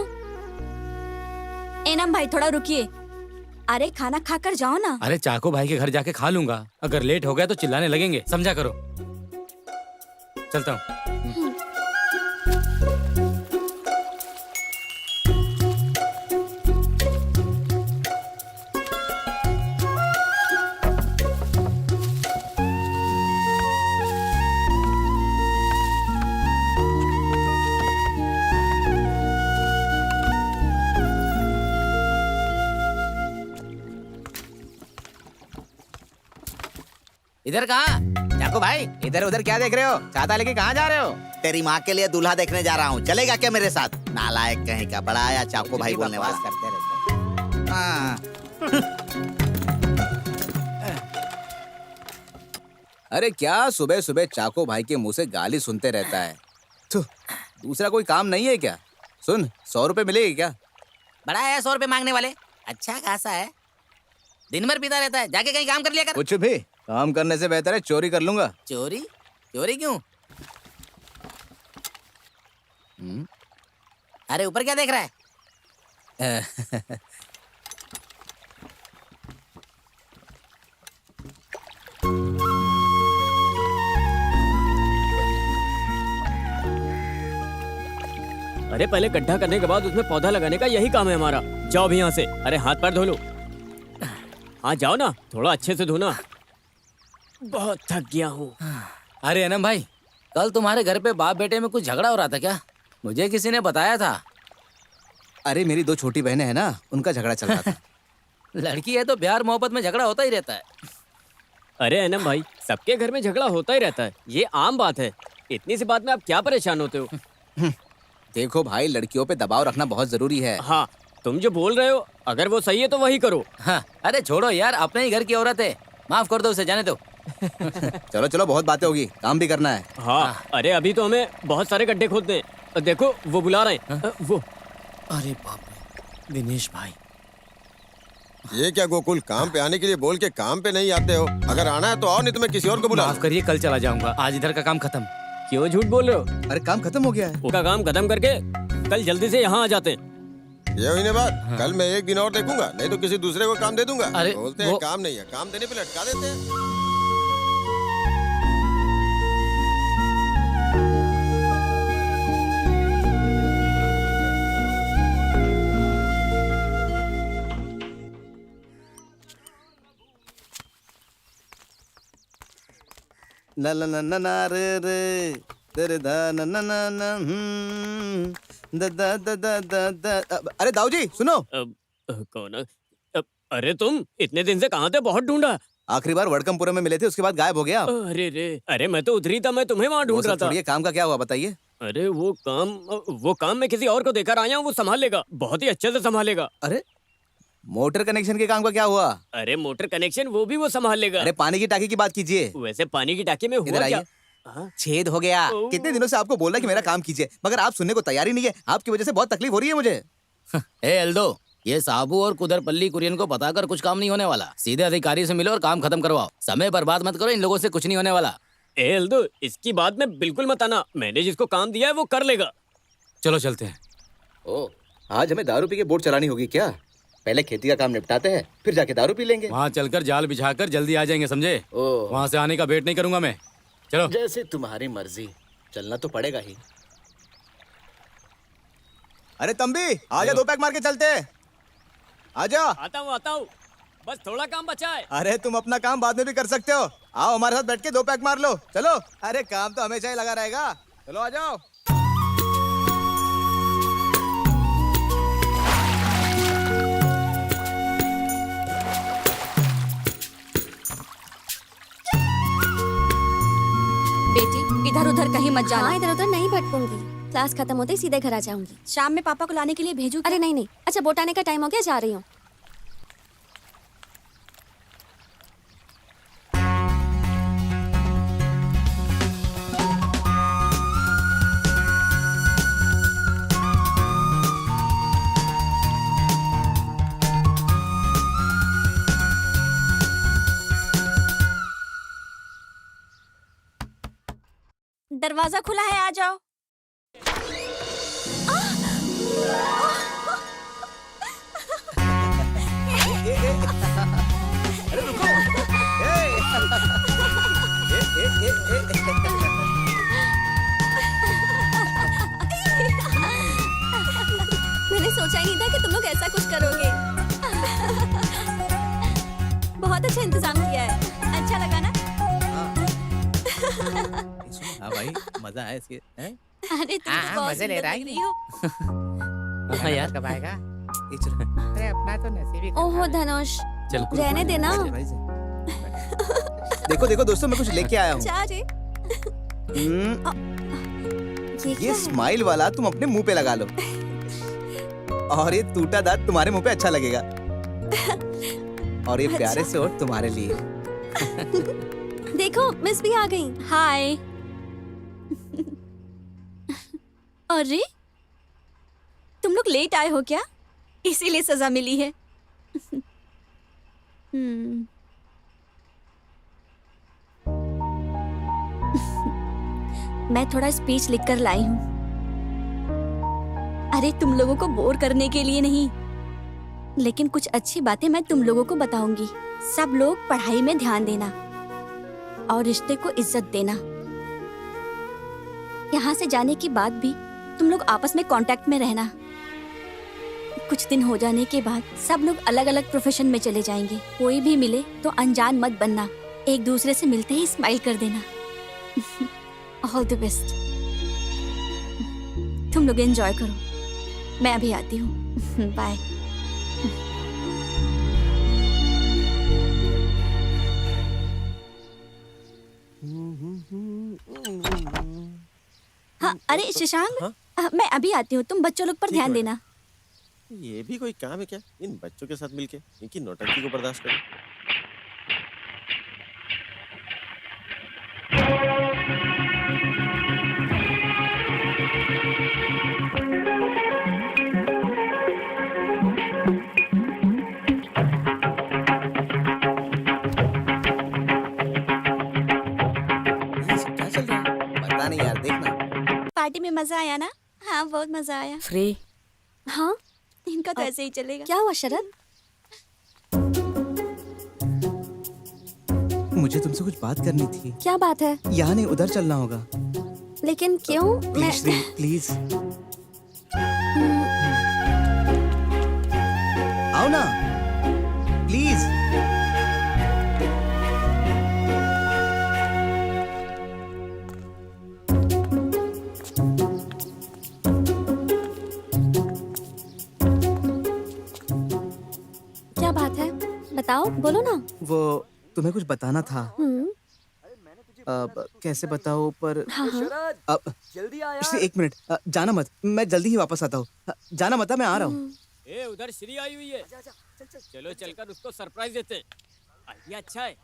एनम भाई थोड़ा रुकिए। अरे खाना खाकर जाओ ना। अरे चाको भाई के घर जाके खा लूंगा, अगर लेट हो गया तो चिल्लाने लगेंगे, समझा करो। चलता हूँ। इधर कहाँ? चाकू भाई, इधर उधर क्या देख रहे हो? छाता लेके कहाँ जा रहे हो? तेरी माँ के लिए दूल्हा देखने जा रहा हूँ, चलेगा क्या मेरे साथ? नालायक कहीं का, बड़ा आया चाको भाई बोलने वाला। करते रहते। हाँ। अरे क्या सुबह सुबह चाको भाई के मुंह से गाली सुनते रहता है? दूसरा कोई काम नहीं है क्या? सुन, 100 रुपए मिलेगी क्या? बड़ा आया 100 रुपए मांगने वाले, अच्छा खासा है। दिन भर पीता रहता है, जाके कहीं काम कर लिया कर। कुछ भी काम करने से बेहतर है चोरी कर लूंगा। चोरी? चोरी क्यों? अरे ऊपर क्या देख रहा है? अरे पहले गड्ढा करने के बाद उसमें पौधा लगाने का यही काम है हमारा। जाओ भी यहाँ से। अरे हाथ पैर धो लो। हाँ जाओ ना, थोड़ा अच्छे से धोना। बहुत थक गया हूँ। अरे एनम भाई, कल तुम्हारे घर पे बाप बेटे में कुछ झगड़ा हो रहा था क्या? मुझे किसी ने बताया था। अरे मेरी 2 छोटी बहनें हैं ना, उनका झगड़ा चल रहा था। लड़की है तो प्यार मोहब्बत में झगड़ा होता ही रहता है। अरे एनम भाई, सबके घर में झगड़ा होता ही रहता है, ये आम बात है। इतनी सी बात में आप क्या परेशान होते हो? देखो भाई, लड़कियों पे दबाव रखना बहुत जरूरी है। हाँ, तुम जो बोल रहे हो अगर वो सही है तो वही करो। हाँ, अरे छोड़ो यार, अपने ही घर की औरत है, माफ कर दो उसे, जाने दो। चलो चलो, बहुत बातें होगी, काम भी करना है। हाँ, अरे अभी तो हमें बहुत सारे गड्ढे खोदने हैं। देखो वो बुला रहे हैं। वो अरे बाप रे, दिनेश भाई। ये क्या गोकुल, काम पे आने के लिए बोल के काम पे नहीं आते हो? अगर आना है तो आओ, नहीं तो मैं किसी और को बुला। माफ करिए, कल चला जाऊंगा, आज इधर का काम खत्म। क्यों झूठ बोल रहे हो? अरे काम खत्म हो गया है। उसका काम खत्म करके कल जल्दी से यहाँ आ जाते हैं। ये हुई ना बात। कल मैं एक दिन और देखूंगा, नहीं तो किसी दूसरे को काम दे दूंगा। अरे बोलते हैं काम नहीं है, काम देने पे लटका देते हैं। न न न न न रे रे तेरे दा न न न न the the the the the the. अरे दाऊ जी सुनो। कौन? अरे तुम इतने दिन से कहाँ थे? बहुत ढूंढा। आखिरी बार वडकमपुरम में मिले थे, उसके बाद गायब हो गया आप। अरे रे, अरे मैं तो उधर ही था, मैं तुम्हें वहाँ ढूंढ रहा था। ये काम का क्या हुआ बताइए। अरे वो काम मैं किसी और को देकर आया हूँ, वो संभाल लेगा, बहुत ही अच्छे से संभालेगा। अरे मोटर कनेक्शन के काम का क्या हुआ? अरे मोटर कनेक्शन वो भी वो संभाल लेगा। अरे पानी की टाकी की बात कीजिए। वैसे पानी की टाकी में हुआ क्या? छेद हो गया। कितने दिनों से आपको बोल रहा है कि मेरा काम कीजिए, मगर आप सुनने को तैयार ही नहीं है। आपकी वजह से बहुत तकलीफ हो रही है मुझे। ए एल्दो, ये साबू और कुदरपल्ली कुरियन को बताकर कुछ काम नहीं होने वाला। सीधे अधिकारी से मिलो और काम खत्म करवाओ। समय बर्बाद मत करो, इन लोगों से कुछ नहीं होने वाला। ए एल्दो, इसकी बात में बिल्कुल मत आना। मैंने जिसको काम दिया है वो कर लेगा। चलो चलते हैं। ओ, आज हमें दारू पी के बोट चलानी होगी क्या? पहले खेती का काम निपटाते हैं, फिर जाके दारू पी लेंगे। वहाँ चलकर जाल बिछाकर जल्दी आ जाएंगे, समझे? वहाँ से आने का वेट नहीं करूंगा मैं। चलो। जैसे तुम्हारी मर्जी, चलना तो पड़ेगा ही। अरे तंबी, आजा 2 पैक मार के चलते। आजा। आता हूँ, बस थोड़ा काम बचा है। अरे तुम अपना काम बाद में भी कर सकते हो। आओ हमारे साथ बैठ के 2 पैक मार लो। चलो। अरे काम तो हमेशा ही लगा रहेगा। चलो आ जाओ। उधर कहीं मत जाना। हाँ, इधर उधर नहीं भटकूंगी। क्लास खत्म होते ही सीधे घर आ जाऊंगी। शाम में पापा को लाने के लिए भेजू? अरे नहीं नहीं, अच्छा बोट आने का टाइम हो गया, जा रही हूँ। दरवाजा खुला है, आ जाओ। अरे रुको। मैंने सोचा ही नहीं था कि तुम लोग ऐसा कुछ करोगे। बहुत अच्छा इंतजाम किया है। अच्छा लगा ना? हाँ भाई, मजा आया इसके। अरे तुम तो बहुत मजे ले रहा सुंदर लग रही हो। हाँ यार, कब आएगा? अरे अपना तो नसीब ही। ओहो धनुष, रहने देना। देखो देखो दोस्तों, मैं कुछ लेके आया हूँ। जा रे। ये स्माइल वाला तुम अपने मुंह पे लगा लो, और ये टूटा दांत तुम्हारे मुंह पे अच्छा लगेगा, और ये प्यारे से और तुम्हारे लिए। देखो मिस भी आ गई। हाय। अरे तुम लोग लेट आए हो क्या? इसीलिए सजा मिली है। मैं थोड़ा स्पीच लिखकर लाई हूँ। अरे तुम लोगों को बोर करने के लिए नहीं, लेकिन कुछ अच्छी बातें मैं तुम लोगों को बताऊंगी। सब लोग पढ़ाई में ध्यान देना और रिश्ते को इज्जत देना। यहाँ से जाने के बाद भी तुम लोग आपस में कांटेक्ट में रहना। कुछ दिन हो जाने के बाद सब लोग अलग अलग प्रोफेशन में चले जाएंगे। कोई भी मिले तो अनजान मत बनना, एक दूसरे से मिलते ही स्माइल कर देना। All the best. तुम लोग एंजॉय करो, मैं अभी आती हूँ। बाय। हाँ, अरे शशांक, मैं अभी आती हूँ, तुम बच्चों लोग पर ध्यान देना। ये भी कोई काम है क्या, इन बच्चों के साथ मिलके इनकी नौटंकी को बर्दाश्त करें। क्या चल रहा है? पता नहीं यार, देखना। पार्टी में मजा आया ना? हाँ, बहुत मजा आया। फ्री? हाँ, इनका तो ऐसे ही चलेगा। क्या हुआ शरद? मुझे तुमसे कुछ बात करनी थी। क्या बात है? यहाँ नहीं, उधर चलना होगा। लेकिन क्यों? प्लीज श्री, प्लीज आओ ना, प्लीज। क्या बात है? बताओ, बोलो ना। वो तुम्हें कुछ बताना था। कैसे बताओ, पर हाँ हाँ। जल्दी आया। श्री, एक मिनट, जाना मत, मैं जल्दी ही वापस आता हूँ। जाना मत, मैं आ रहा हूँ। ए, उधर श्री आई हुई है। चलो चलकर उसको सरप्राइज देते। आइडिया अच्छा है।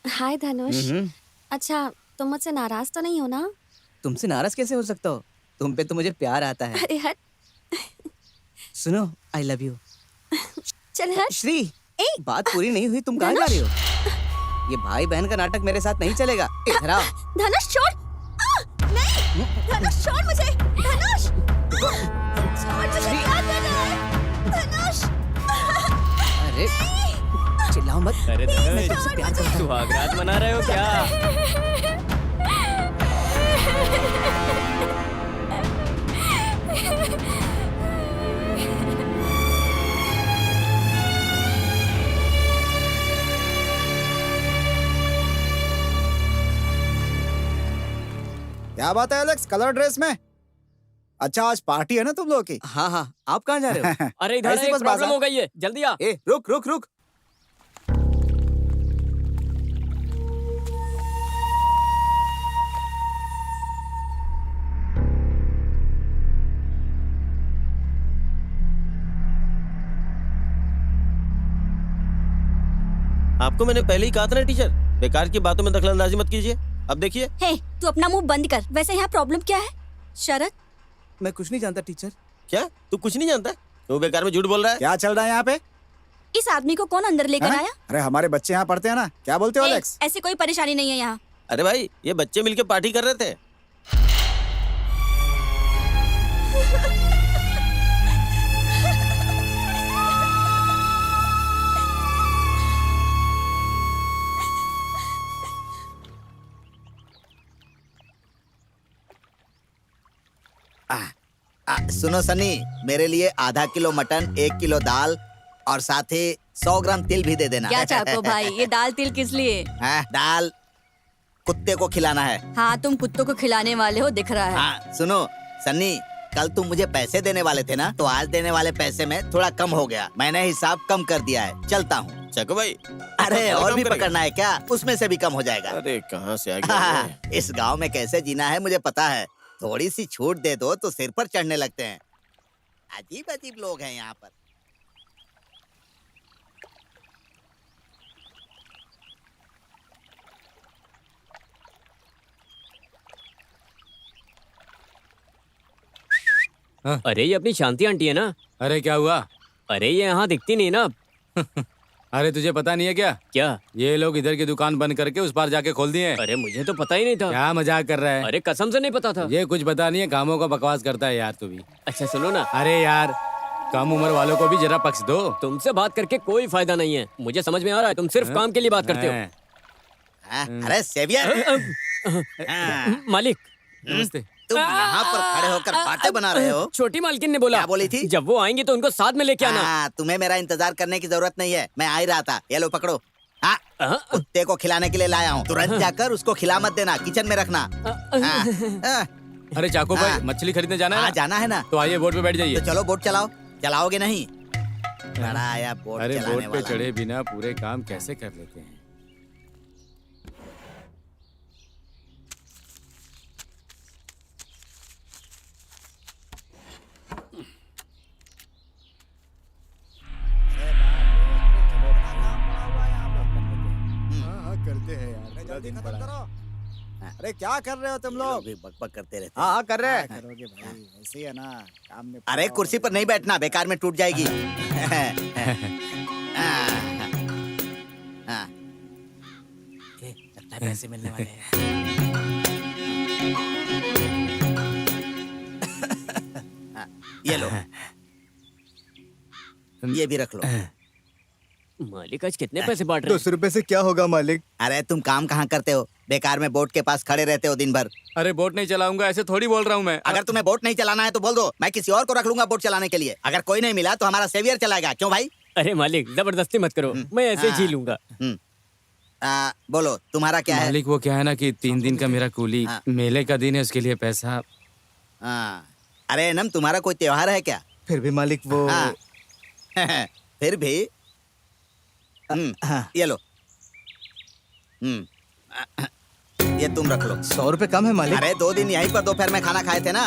हाय धनुष। अच्छा, तुम मुझसे नाराज तो नहीं हो ना? तुमसे नाराज कैसे हो सकता हो? तुम पे तो मुझे प्यार आता है। अरे हट। सुनो, आई लव यू। चल हट। श्री, बात पूरी नहीं हुई, तुम कहाँ जा रही हो? ये भाई बहन का नाटक मेरे साथ नहीं चलेगा। इधर आओ। धनुष छोड़। नहीं, धनुष छोड़ मुझे। धनुष छोड़ मुझे। क्या कर रहा है धनुष? अरे अरे धनुष, सुहागरात मना रहे हो क्या? क्या बात है एलेक्स, कलर ड्रेस में? अच्छा, आज पार्टी है ना तुम लोगों की? हाँ हाँ, आप कहाँ जा रहे हो? अरे इधर ऐसी एक बस प्रॉब्लम बाजार। हो गई है, जल्दी आ। ए, रुक रुक रुक। आपको मैंने पहले ही कहा था ना टीचर, बेकार की बातों में दखलंदाजी मत कीजिए। अब देखिए। हे, तू अपना मुंह बंद कर। वैसे यहाँ प्रॉब्लम क्या है? शरद, मैं कुछ नहीं जानता टीचर। क्या तू कुछ नहीं जानता? तू बेकार में झूठ बोल रहा है। क्या चल रहा है यहाँ पे? इस आदमी को कौन अंदर लेकर हैं? आया? अरे हमारे बच्चे यहाँ पढ़ते हैं ना, क्या बोलते हो ए, एलेक्स? ऐसी कोई परेशानी नहीं है यहाँ। अरे भाई, ये बच्चे मिलके पार्टी कर रहे थे। सुनो सनी, मेरे लिए आधा किलो मटन, 1 किलो दाल और साथ ही 100 ग्राम तिल भी दे देना। क्या चाको भाई, ये दाल तिल किस लिए? दाल कुत्ते को खिलाना है। हाँ, तुम कुत्तों को खिलाने वाले हो, दिख रहा है। हाँ, सुनो सन्नी, कल तुम मुझे पैसे देने वाले थे ना, तो आज देने वाले पैसे में थोड़ा कम हो गया। मैंने हिसाब कम कर दिया है, चलता हूँ। चाको भाई, अरे और भी पकड़ना है क्या? उसमें से भी कम हो जाएगा। अरे कहाँ से आ गया? इस गांव में कैसे जीना है मुझे पता है। थोड़ी सी छूट दे दो तो सिर पर चढ़ने लगते हैं। अजीब अजीब लोग हैं यहाँ पर। अरे ये अपनी शांति आंटी है ना? अरे क्या हुआ? अरे ये यहाँ दिखती नहीं ना। अरे तुझे पता नहीं है क्या? क्या? ये लोग इधर की दुकान बंद करके उस पार जाके खोल दिए हैं। अरे मुझे तो पता ही नहीं था। क्या मजाक कर रहा है? अरे कसम से नहीं पता था। ये कुछ पता नहीं है, कामों का बकवास करता है यार तू भी। अच्छा सुनो ना। अरे यार, कम उम्र वालों को भी जरा पक्ष दो। तुमसे बात करके कोई फायदा नहीं है, मुझे समझ में आ रहा है तुम सिर्फ काम के लिए बात करते हो। अरे सेवियर, मालिक नमस्ते। तुम यहाँ पर खड़े होकर बातें बना रहे हो? छोटी मालकिन ने बोला। क्या बोली थी? जब वो आएंगे तो उनको साथ में लेके आना। तुम्हें मेरा इंतजार करने की जरूरत नहीं है, मैं आ ही रहा था। ये लो पकड़ो। कुत्ते को खिलाने के लिए लाया हूँ, तुरंत जाकर उसको खिला मत देना, किचन में रखना। अरे चाको भाई, मछली खरीदने जाना है? जाना है ना। तो आइए बोट पे बैठ जाइए। तो चलो बोट चलाओ। चलाओगे नहीं? बड़ा आया बोट अरे चलाने बोट पे वाला। चढ़े बिना पूरे काम कैसे कर लेते हैं? करते हैं यार, जल्दी खत्म करो। अरे क्या कर रहे हो तुम लोग? भी बकबक करते रहते। हाँ कर रहे हैं। करोगे भाई, ऐसे ही है ना काम में। अरे कुर्सी पर नहीं बैठना, बेकार में टूट जाएगी। लगता है पैसे मिलने वाले हैं। ये लो, ये भी रख लो। मालिक आज कितने पैसे बांट रहे हैं? 200 रुपए से क्या होगा मालिक? अरे तुम काम कहाँ करते हो? बेकार में बोट के पास खड़े रहते हो दिन भर। अरे बोट नहीं चलाऊंगा, ऐसे थोड़ी बोल रहा हूँ मैं। अगर तुम्हें बोट नहीं चलाना है तो बोल दो, मैं किसी और को रख लूंगा बोट चलाने के लिए। अगर कोई नहीं मिला तो हमारा सेवियर चलाएगा। क्यों भाई? अरे मालिक जबरदस्ती मत करो, मैं ऐसे जी लूंगा। बोलो तुम्हारा क्या है? मालिक वो क्या है ना कि 3 दिन का मेरा कूली, मेले का दिन है, उसके लिए पैसा। अरे नम, तुम्हारा कोई त्योहार है क्या? फिर भी मालिक वो फिर भी ये लो। ये तुम रख लो। 100 रुपए कम है मालिक। अरे 2 दिन यहीं पर दोपहर में खाना खाए थे ना,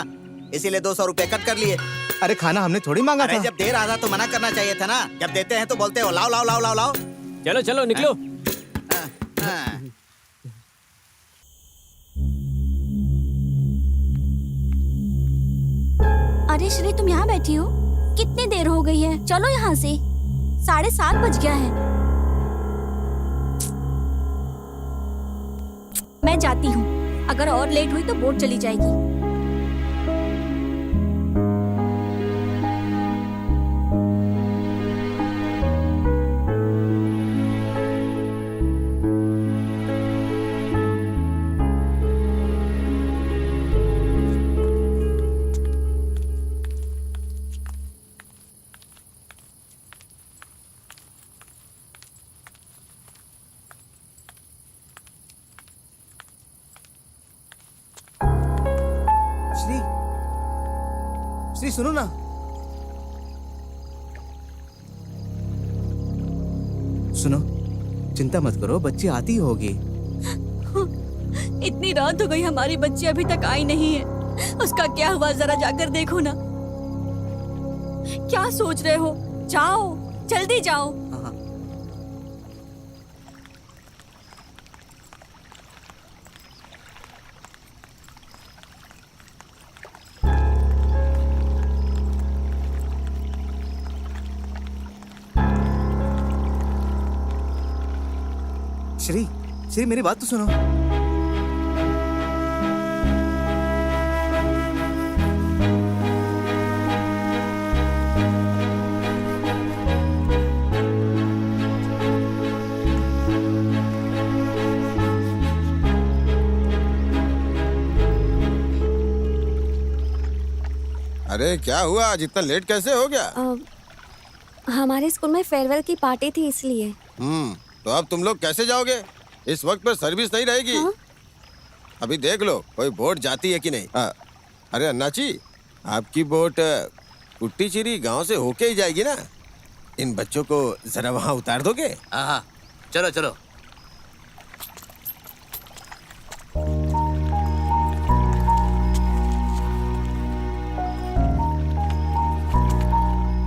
इसीलिए 200 रुपए कट कर लिए। अरे खाना हमने थोड़ी मांगा अरे था। जब दे रहा था तो मना करना चाहिए था ना। जब देते हैं तो बोलते हो लाओ लाओ लाओ लाओ लाओ। चलो चलो निकलो। अरे श्री, तुम यहाँ बैठी हो? कितनी देर हो गई है, चलो यहाँ से। 7:30 बज गया है। मैं जाती हूँ, अगर और लेट हुई तो बोट चली जाएगी। श्री सुनो ना। सुनो, चिंता मत करो, बच्ची आती होगी। इतनी रात हो गई, हमारी बच्ची अभी तक आई नहीं है। उसका क्या हुआ जरा जाकर देखो ना। क्या सोच रहे हो? जाओ, जल्दी जाओ। श्री, श्री मेरी बात तो सुनो। अरे क्या हुआ, आज इतना लेट कैसे हो गया? हमारे स्कूल में फेयरवेल की पार्टी थी इसलिए। तो अब तुम लोग कैसे जाओगे? इस वक्त पर सर्विस नहीं रहेगी। हाँ? अभी देख लो कोई बोट जाती है कि नहीं। अरे अन्नाची, आपकी बोट कुट्टीचिरी गांव से होके ही जाएगी ना? इन बच्चों को जरा वहां उतार दोगे? हाँ, चलो चलो।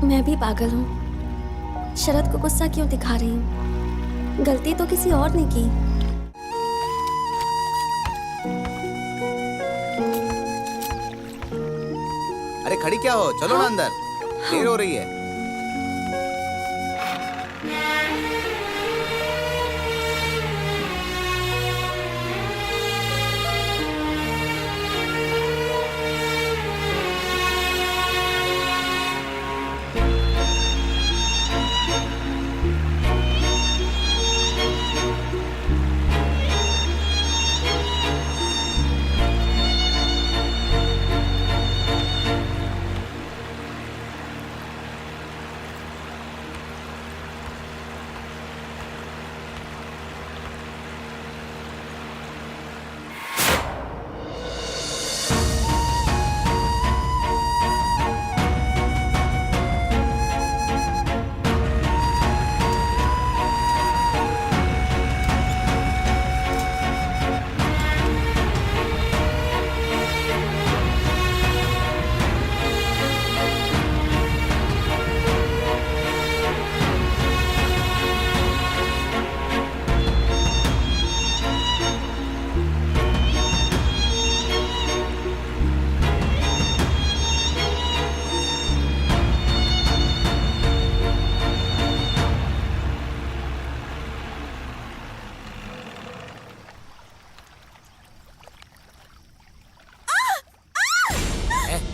मैं भी पागल हूँ। शरद को गुस्सा क्यों दिखा रही हूँ? गलती तो किसी और ने की। अरे खड़ी क्या हो, चलो ना अंदर, देर हो रही है।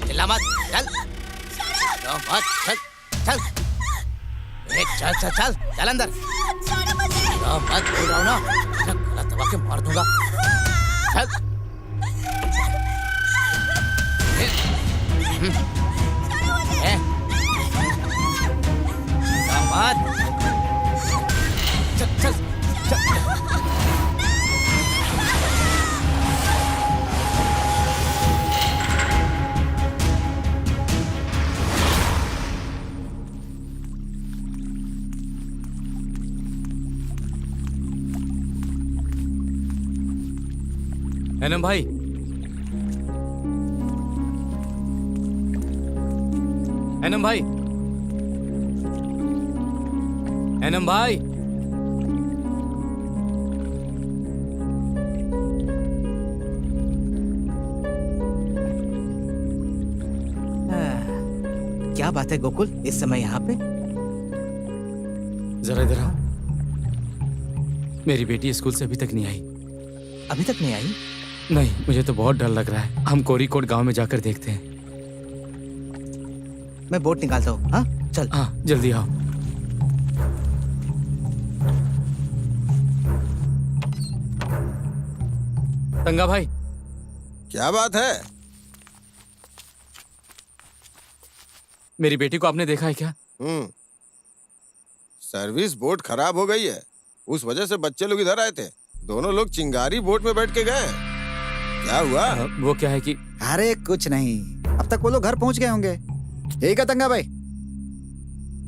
चिल्ला मत, चल। मत, चल चल। चल चल चल चल अंदर। मत बोल रहा हूँ ना, गला दबा के मार दूंगा। चल। मत। चल चल चल। एनम भाई, एनम भाई, एनम भाई, क्या बात है गोकुल, इस समय यहाँ पे? जरा इधर आओ। मेरी बेटी स्कूल से अभी तक नहीं आई। अभी तक नहीं आई? नहीं, मुझे तो बहुत डर लग रहा है। हम कोरीकोट गांव में जाकर देखते हैं। मैं बोट निकालता हूँ। हाँ चल। हाँ जल्दी आओ। तंगा भाई, क्या बात है? मेरी बेटी को आपने देखा है क्या? सर्विस बोट खराब हो गई है, उस वजह से बच्चे लोग इधर आए थे। दोनों लोग चिंगारी बोट में बैठ के गए। क्या हुआ? वो क्या है कि अरे कुछ नहीं, अब तक वो लोग घर पहुंच गए होंगे। ठीक है तंगा भाई,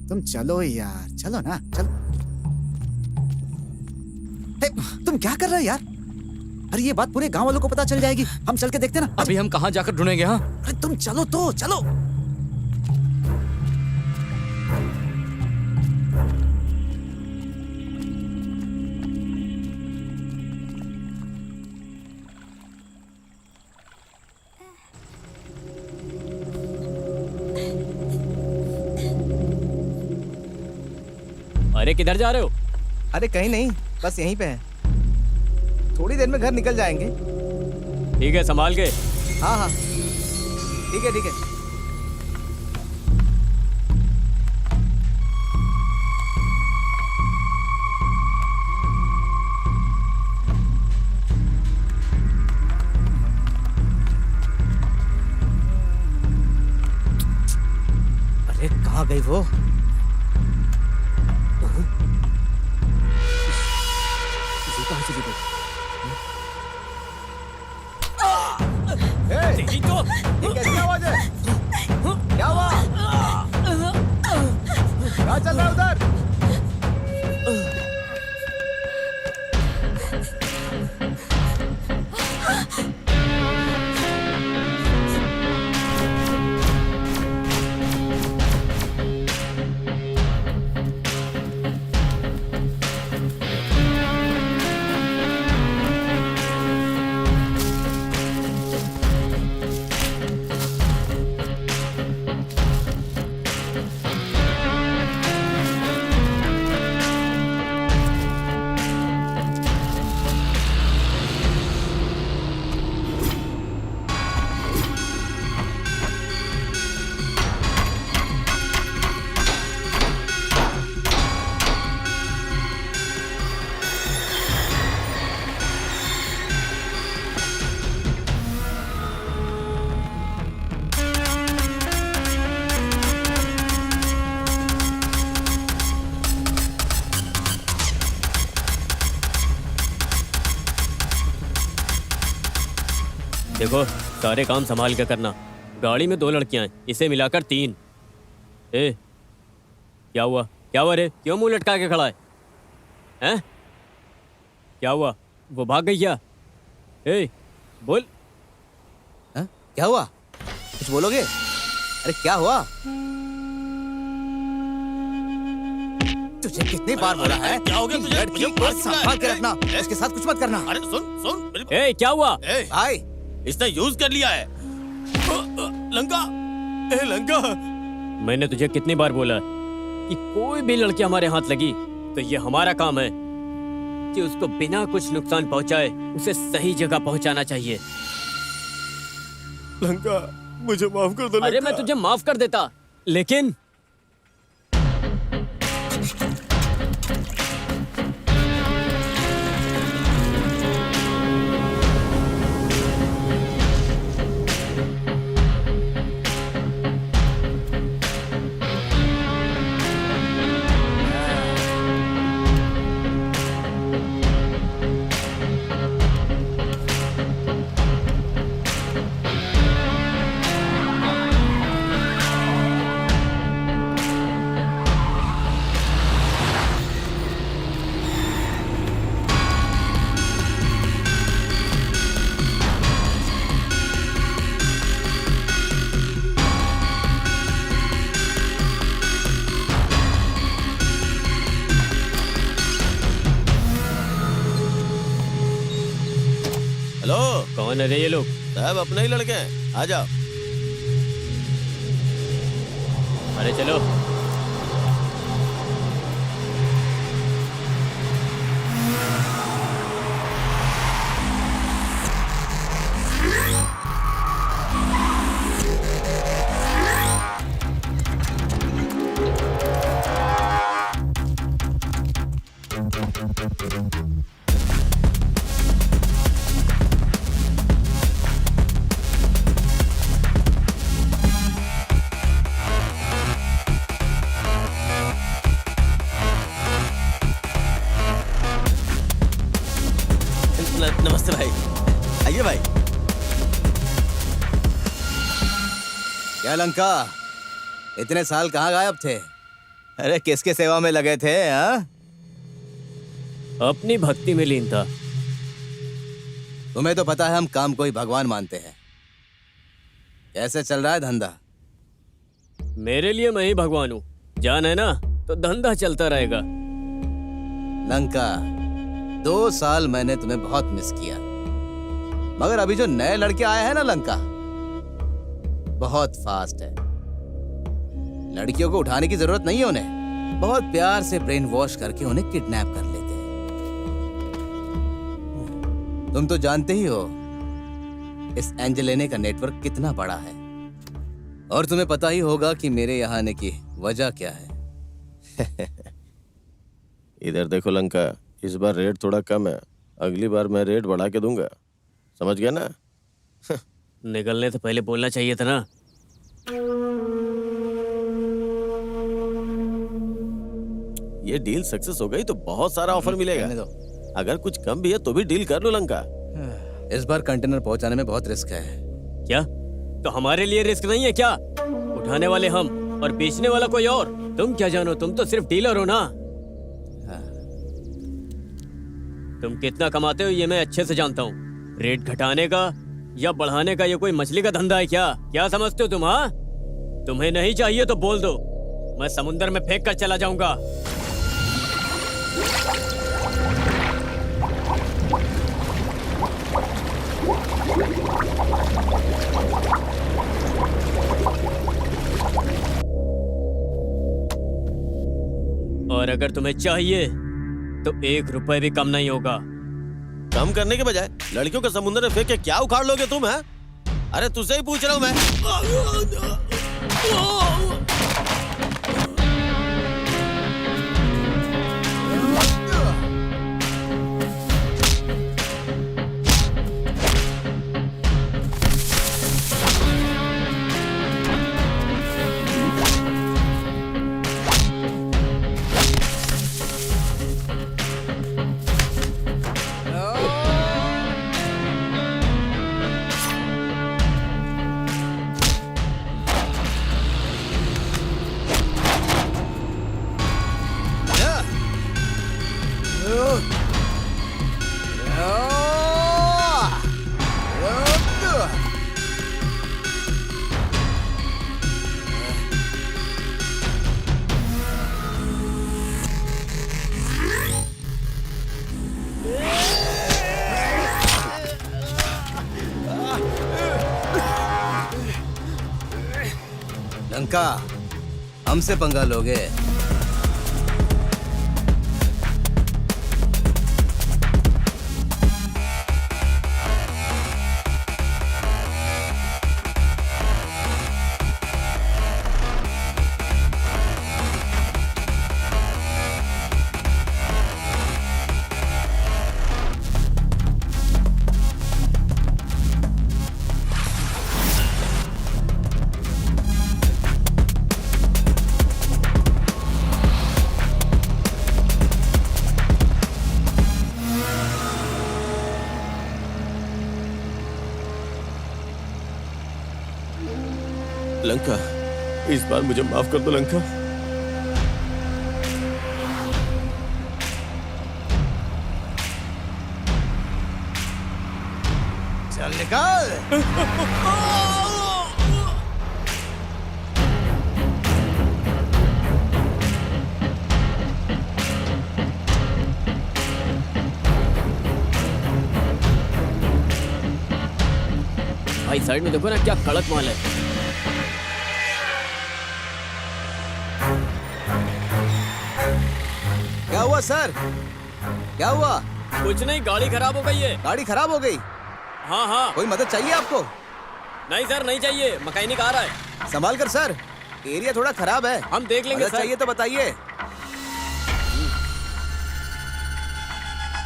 तुम चलो यार, चलो ना, चलो। हे, तुम क्या कर रहे हो यार? अरे ये बात पूरे गांव वालों को पता चल जाएगी। हम चल के देखते ना। अभी हम कहाँ जाकर ढूंढेंगे? हाँ, अरे तुम चलो तो, चलो। अरे किधर जा रहे हो? अरे कहीं नहीं, बस यहीं पे है। थोड़ी देर में घर निकल जाएंगे। ठीक है, संभाल के। हाँ हाँ, ठीक है ठीक है। अरे कहाँ गई वो? कहाँ चली गई? तेरी तो ये कैसी आवाज है? क्या हुआ? क्या चल रहा है उधर? देखो, सारे काम संभाल के करना। गाड़ी में 2 लड़कियां हैं, इसे मिलाकर 3। ए, क्या हुआ? क्या हुआ रे? क्यों मुंह लटका के खड़ा है? हैं? क्या हुआ? वो भाग गई क्या? ए, बोल। हाँ? क्या हुआ? कुछ बोलोगे? अरे क्या हुआ? तुझे कितनी बार बोला है? क्या हो गया तुझे? लड़की को संभाल के रखना, उसके साथ कुछ मत करना। अरे सुन सुन, ए, क्या हुआ? भाई इसने यूज कर लिया है। लंका, ए लंका। मैंने तुझे कितनी बार बोला कि कोई भी लड़की हमारे हाथ लगी तो ये हमारा काम है कि उसको बिना कुछ नुकसान पहुंचाए उसे सही जगह पहुंचाना चाहिए। लंका, मुझे माफ कर दो। अरे मैं तुझे माफ कर देता, लेकिन हेलो, कौन है रे ये लोग? साहब अपने ही लड़के हैं, आ जाओ। अरे चलो। लंका, इतने साल कहाँ गायब थे? अरे किसके सेवा में लगे थे? हाँ, अपनी भक्ति में लीन था। तुम्हें तो पता है हम काम को ही भगवान मानते हैं। कैसे चल रहा है धंधा? मेरे लिए मैं ही भगवान हूँ। जान है ना, तो धंधा चलता रहेगा। लंका, 2 साल मैंने तुम्हें बहुत मिस किया, मगर अभी जो नए लड़के आए हैं ना लंका, बहुत फास्ट है। लड़कियों को उठाने की जरूरत नहीं है उन्हें, बहुत प्यार से ब्रेन वॉश करके उन्हें किडनैप कर लेते हैं। तुम तो जानते ही हो इस एंजेलिना का नेटवर्क कितना बड़ा है, और तुम्हें पता ही होगा कि मेरे यहाँ आने की वजह क्या है। इधर देखो लंका, इस बार रेट थोड़ा कम है, अगली बार मैं रेट बढ़ा के दूंगा, समझ गया ना? निकलने से पहले बोलना चाहिए था ना। ये डील सक्सेस हो गई तो बहुत सारा ऑफर मिलेगा। अगर कुछ कम भी है तो भी डील कर लो लंका। इस बार कंटेनर पहुंचाने में बहुत रिस्क है। क्या? तो हमारे लिए रिस्क नहीं है क्या? उठाने वाले हम और बेचने वाला कोई और। तुम क्या जानो, तुम तो सिर्फ डीलर हो ना। तुम कितना कमाते हो ये मैं अच्छे से जानता हूँ। रेट घटाने का या बढ़ाने का ये कोई मछली का धंधा है क्या? क्या समझते हो तुम? हाँ, तुम्हें नहीं चाहिए तो बोल दो, मैं समुंदर में फेंक कर चला जाऊंगा। और अगर तुम्हें चाहिए तो 1 रुपए भी कम नहीं होगा। कम करने के बजाय लड़कियों को समुद्र में फेंक के क्या उखाड़ लोगे तुम? है? अरे तुझसे ही पूछ रहा हूं मैं। लंका, हमसे पंगा लोगे? लंका, इस बार मुझे माफ कर दो लंका। चल निकल। भाई साइड में देखो ना, क्या कड़क माल है। क्या हुआ सर? क्या हुआ? कुछ नहीं, गाड़ी खराब हो गई है। गाड़ी खराब हो गई? हाँ हाँ। कोई मदद चाहिए आपको? नहीं सर, नहीं चाहिए, मैकेनिक आ रहा है। संभाल कर सर, एरिया थोड़ा खराब है। हम देख लेंगे मदद सर। चाहिए तो बताइए।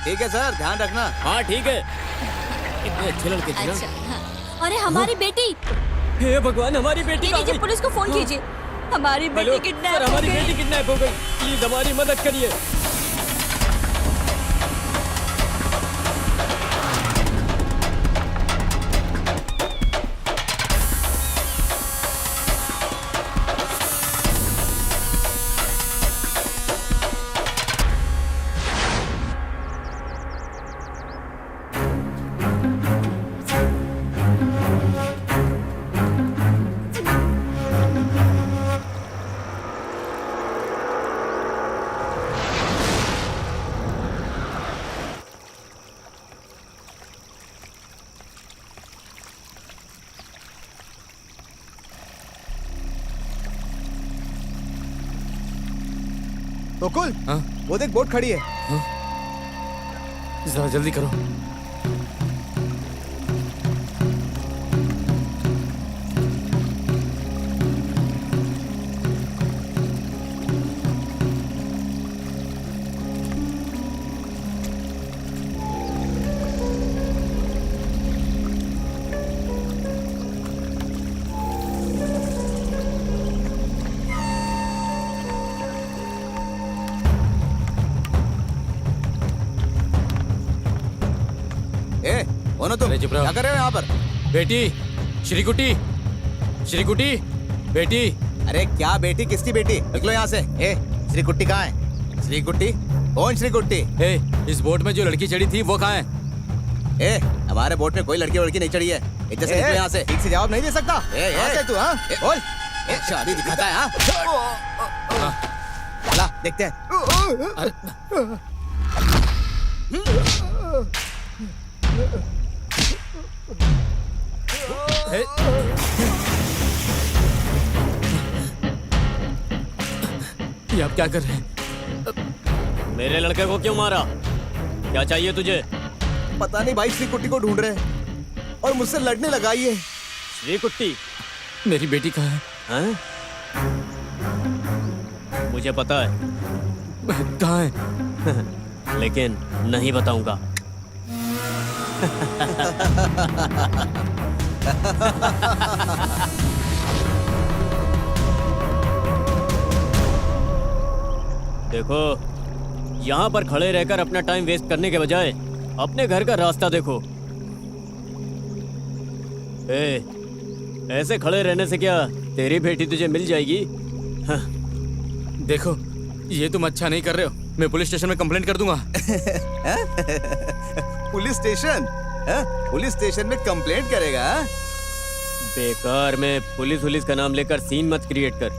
ठीक है सर, ध्यान रखना। हाँ ठीक है। कितने अच्छे लड़के थे। अच्छा, हाँ। अरे हमारी बेटी। हे भगवान, हमारी बेटी कीजिए, पुलिस को फोन कीजिए। हमारी बेटी किडनैप हो गई। हमारी बेटी किडनैप हो गई, प्लीज हमारी मदद करिए। गोकुल, हाँ? वो देख बोट खड़ी है। जरा जल्दी करो। कौन हो तुम? अरे चुप रहो। क्या कर रहे हो यहाँ पर? बेटी, श्रीकुटी, श्रीकुटी, बेटी। अरे क्या बेटी, किसकी बेटी? निकलो यहाँ से। ए, श्रीकुट्टी कहाँ है? श्रीकुट्टी? कौन श्रीकुट्टी? ए, इस बोट में जो लड़की चढ़ी थी वो कहाँ है? ए, हमारे बोट में कोई लड़की वड़की नहीं चढ़ी है। इधर से निकलो यहाँ से। ठीक से जवाब नहीं दे सकता। ए, तू हाँ? बोल। शादी दिखाता है हाँ? ला, देखते हैं। ये आप क्या कर रहे हैं? मेरे लड़के को क्यों मारा? क्या चाहिए तुझे? पता नहीं भाई, श्रीकुट्टी को ढूंढ रहे हैं और मुझसे लड़ने लगा ये। श्रीकुट्टी? मेरी बेटी कहाँ है? हैं? मुझे पता है। कहाँ है? लेकिन नहीं बताऊंगा। देखो, यहाँ पर खड़े रहकर अपना टाइम वेस्ट करने के बजाय अपने घर का रास्ता देखो। ऐसे खड़े रहने से क्या तेरी बेटी तुझे मिल जाएगी? हाँ। देखो, ये तुम अच्छा नहीं कर रहे हो। मैं पुलिस स्टेशन में कंप्लेंट कर दूंगा। Police station? पुलिस स्टेशन में कंप्लेंट करेगा? बेकार में पुलिस का नाम लेकर सीन मत क्रिएट कर।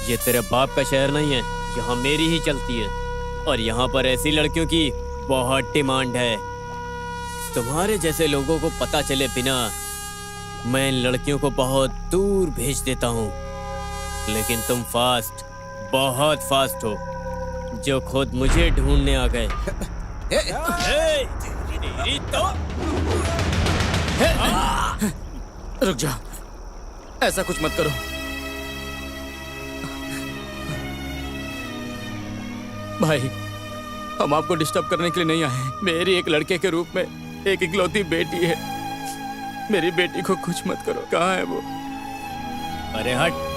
ये तेरे बाप का शहर नहीं है, यहाँ मेरी ही चलती है और यहाँ पर ऐसी लड़कियों की बहुत डिमांड है। तुम्हारे जैसे लोगों को पता चले बिना मैं इन लड़कियों को बहुत दूर भेज देता हूँ, लेकिन तुम फास्ट, बहुत फास्ट हो, जो खुद मुझे ढूंढने आ गए। रुक जा, ऐसा कुछ मत करो। भाई, हम आपको डिस्टर्ब करने के लिए नहीं आए हैं। मेरी एक लड़के के रूप में एक इकलौती बेटी है। मेरी बेटी को कुछ मत करो। कहाँ है वो? अरे हट।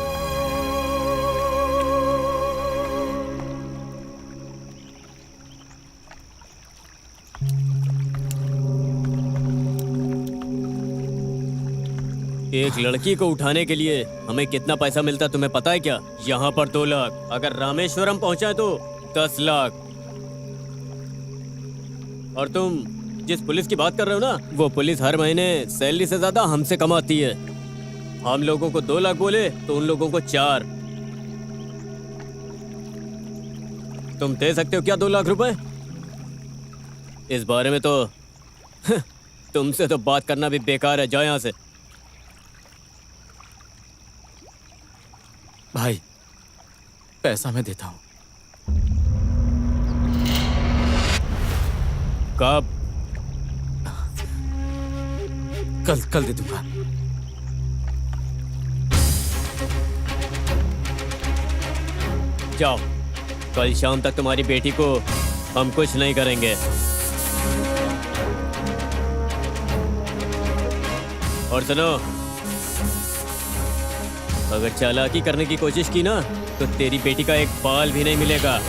एक लड़की को उठाने के लिए हमें कितना पैसा मिलता तुम्हें पता है क्या? यहाँ पर 2 लाख, अगर रामेश्वरम पहुंचा तो 10 लाख। और तुम जिस पुलिस की बात कर रहे हो ना, वो पुलिस हर महीने सैलरी से ज्यादा हमसे कमाती है। हम लोगों को 2 लाख बोले तो उन लोगों को 4। तुम दे सकते हो क्या 2 लाख रुपए? इस बारे में तो तुमसे तो बात करना भी बेकार है। जाओ यहाँ से। भाई, पैसा मैं देता हूँ। कब? कल दे दूंगा। जाओ, कल शाम तक तुम्हारी बेटी को हम कुछ नहीं करेंगे। और सुनो, अगर चालाकी करने की कोशिश की ना तो तेरी बेटी का एक बाल भी नहीं मिलेगा।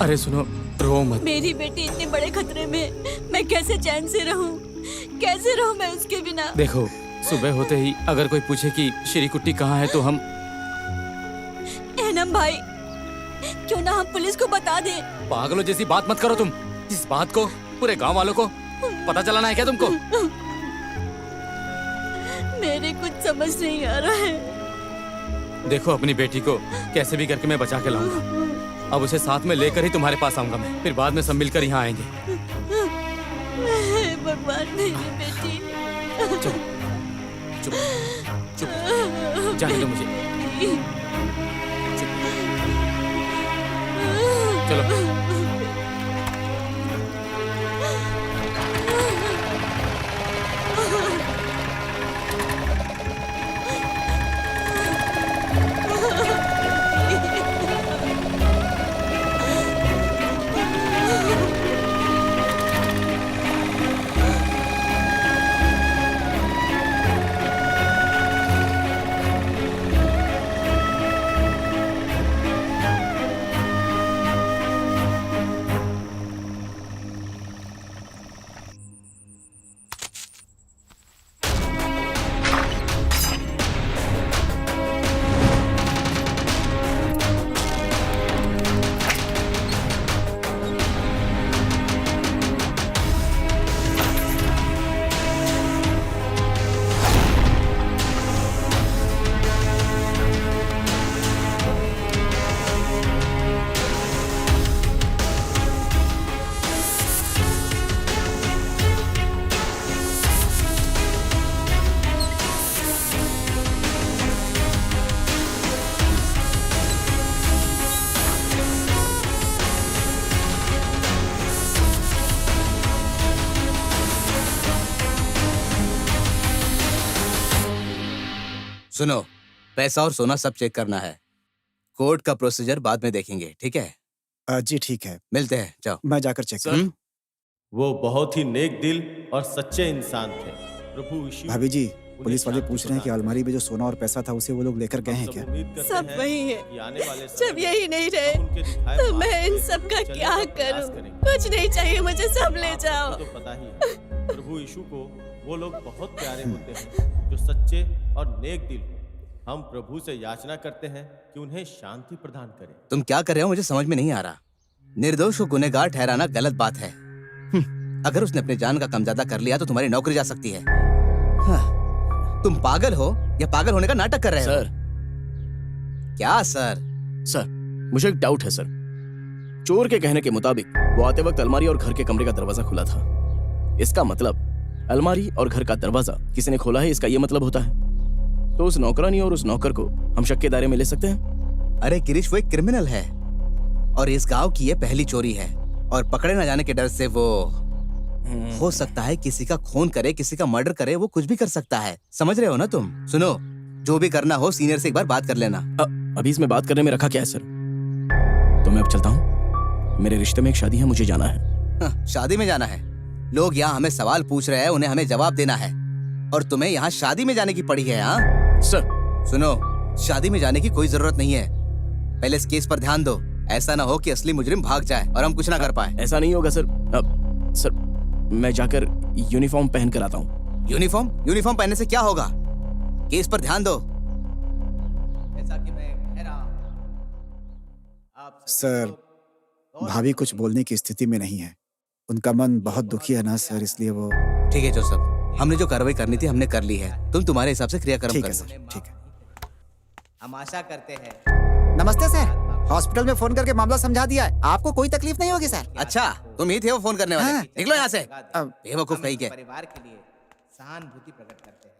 अरे सुनो, रो मत। मेरी बेटी इतने बड़े खतरे में, मैं कैसे चैन से रहूं? कैसे रहूं मैं उसके बिना? देखो, सुबह होते ही अगर कोई पूछे कि श्रीकुट्टी कहाँ है तो हम एनम भाई, क्यों ना हम पुलिस को बता दें? पागलों जैसी बात मत करो तुम। इस बात को पूरे गांव वालों को पता चलाना है क्या तुमको? मेरे कुछ समझ नहीं आ रहा है। देखो अपनी बेटी को कैसे भी करके मैं बचा के लाऊंगा। अब उसे साथ में लेकर ही तुम्हारे पास आऊंगा मैं। फिर बाद में सब मिलकर यहाँ आएंगे। हे भगवान, मेरी बेटी। चुप चुप चुप, जाने दो मुझे। चुप। चलो। सुनो, पैसा और सोना सब चेक करना है। कोर्ट का प्रोसीजर बाद में देखेंगे, ठीक है? जी ठीक है, मिलते हैं, जाओ। मैं जाकर चेक करूं। वो बहुत ही नेक दिल और सच्चे इंसान थे। प्रभु यीशु भाभी जी, पुलिस वाले पूछ रहे हैं कि अलमारी में जो सोना और पैसा था उसे वो लोग लेकर गए हैं क्या? सब वही है। जब यही नहीं रहे तो मैं इन सब का क्या करूं? कुछ नहीं चाहिए मुझे, सब ले जाओ। तो पता ही है, प्रभु यीशु को वो लोग बहुत प्यारे होते हैं जो सच्चे और नेक दिल हो। हम प्रभु से याचना करते हैं कि उन्हें शांति प्रदान करें। तुम क्या कर रहे हो मुझे समझ में नहीं आ रहा। निर्दोष को गुनहगार ठहराना गलत बात है। अगर उसने अपने जान का कम ज्यादा कर लिया तो तुम्हारी नौकरी जा सकती है। तुम पागल हो या पागल होने का नाटक कर रहे हो? सर। क्या सर? सर, मुझे एक डाउट है सर। चोर के कहने के मुताबिक वो आते वक्त अलमारी और घर के कमरे का दरवाजा खुला था। इसका मतलब अलमारी और घर का दरवाजा किसी ने खोला है, इसका ये मतलब होता है। तो उस नौकरानी और उस नौकर को हम शक के दायरे में ले सकते हैं? अरे गिरीश, वो एक क्रिमिनल है और इस गांव की ये पहली चोरी है और पकड़े न जाने के डर से वो हो सकता है किसी का खून करे, किसी का मर्डर करे, वो कुछ भी कर सकता है। समझ रहे हो ना तुम? सुनो, जो भी करना हो सीनियर से एक बार बात कर लेना। अभी इसमें बात करने में रखा क्या है सर? तो मैं अब चलता हूँ, मेरे रिश्ते में एक शादी है, मुझे जाना है। शादी में जाना है? लोग यहाँ हमें सवाल पूछ रहे हैं, उन्हें हमें जवाब देना है और तुम्हें यहाँ शादी में जाने की पड़ी है? हाँ सर। सुनो, शादी में जाने की कोई जरूरत नहीं है। पहले इस केस पर ध्यान दो। ऐसा ना हो कि असली मुजरिम भाग जाए और हम कुछ ना कर पाए। ऐसा नहीं होगा सर। सर, मैं जाकर यूनिफॉर्म पहन कर आता हूँ। यूनिफॉर्म? यूनिफॉर्म पहनने से क्या होगा? केस पर ध्यान दो। जैसा कि मैं कह रहा हूं, सर, भाभी कुछ बोलने की स्थिति में नहीं है। उनका मन बहुत दुखी है ना सर, इसलिए वो। ठीक है जोसेफ, हमने जो कार्रवाई करनी थी हमने कर ली है। तुम तुम्हारे हिसाब से क्रियाक्रम ठीक कर है लो। सर, ठीक है। हम आशा करते हैं। नमस्ते सर, हॉस्पिटल में फोन करके मामला समझा दिया है। आपको कोई तकलीफ नहीं होगी सर। अच्छा, तुम ही थे वो फोन करने वाले। हाँ। निकलो यहाँ से, बेवकूफ कहीं के। परिवार के लिए सहानुभूति प्रकट करते हैं।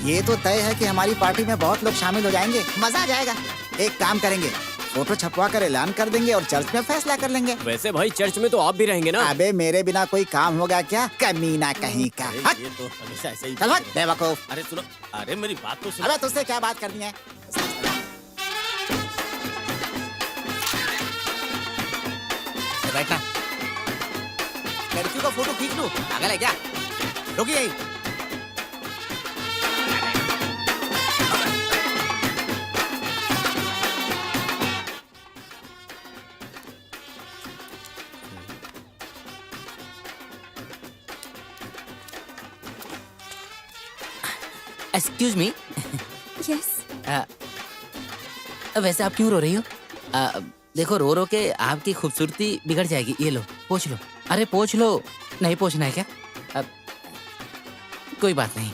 ये तो तय है कि हमारी पार्टी में बहुत लोग शामिल हो जाएंगे, मजा आ जाएगा। एक काम करेंगे, फोटो छपवा कर ऐलान कर देंगे और चर्च में फैसला कर लेंगे। वैसे भाई चर्च में तो आप भी रहेंगे ना? अबे मेरे बिना कोई काम होगा क्या? कमीना कहीं का। ये तो हमेशा ऐसा ही। चल भाग बेवकूफ। अरे सुनो, अरे मेरी बात तो सुनो। अबे तुझसे क्या बात करनी है? बैठना। लड़कियों का फोटो खींच लूं? पागल है क्या? रुकी यहीं। Excuse me, yes. वैसे आप क्यों रो रही हो? देखो, रो रो के आपकी खूबसूरती बिगड़ जाएगी। ये लो, पोंछ लो। अरे पोंछ लो। नहीं पोंछना है क्या? कोई बात नहीं।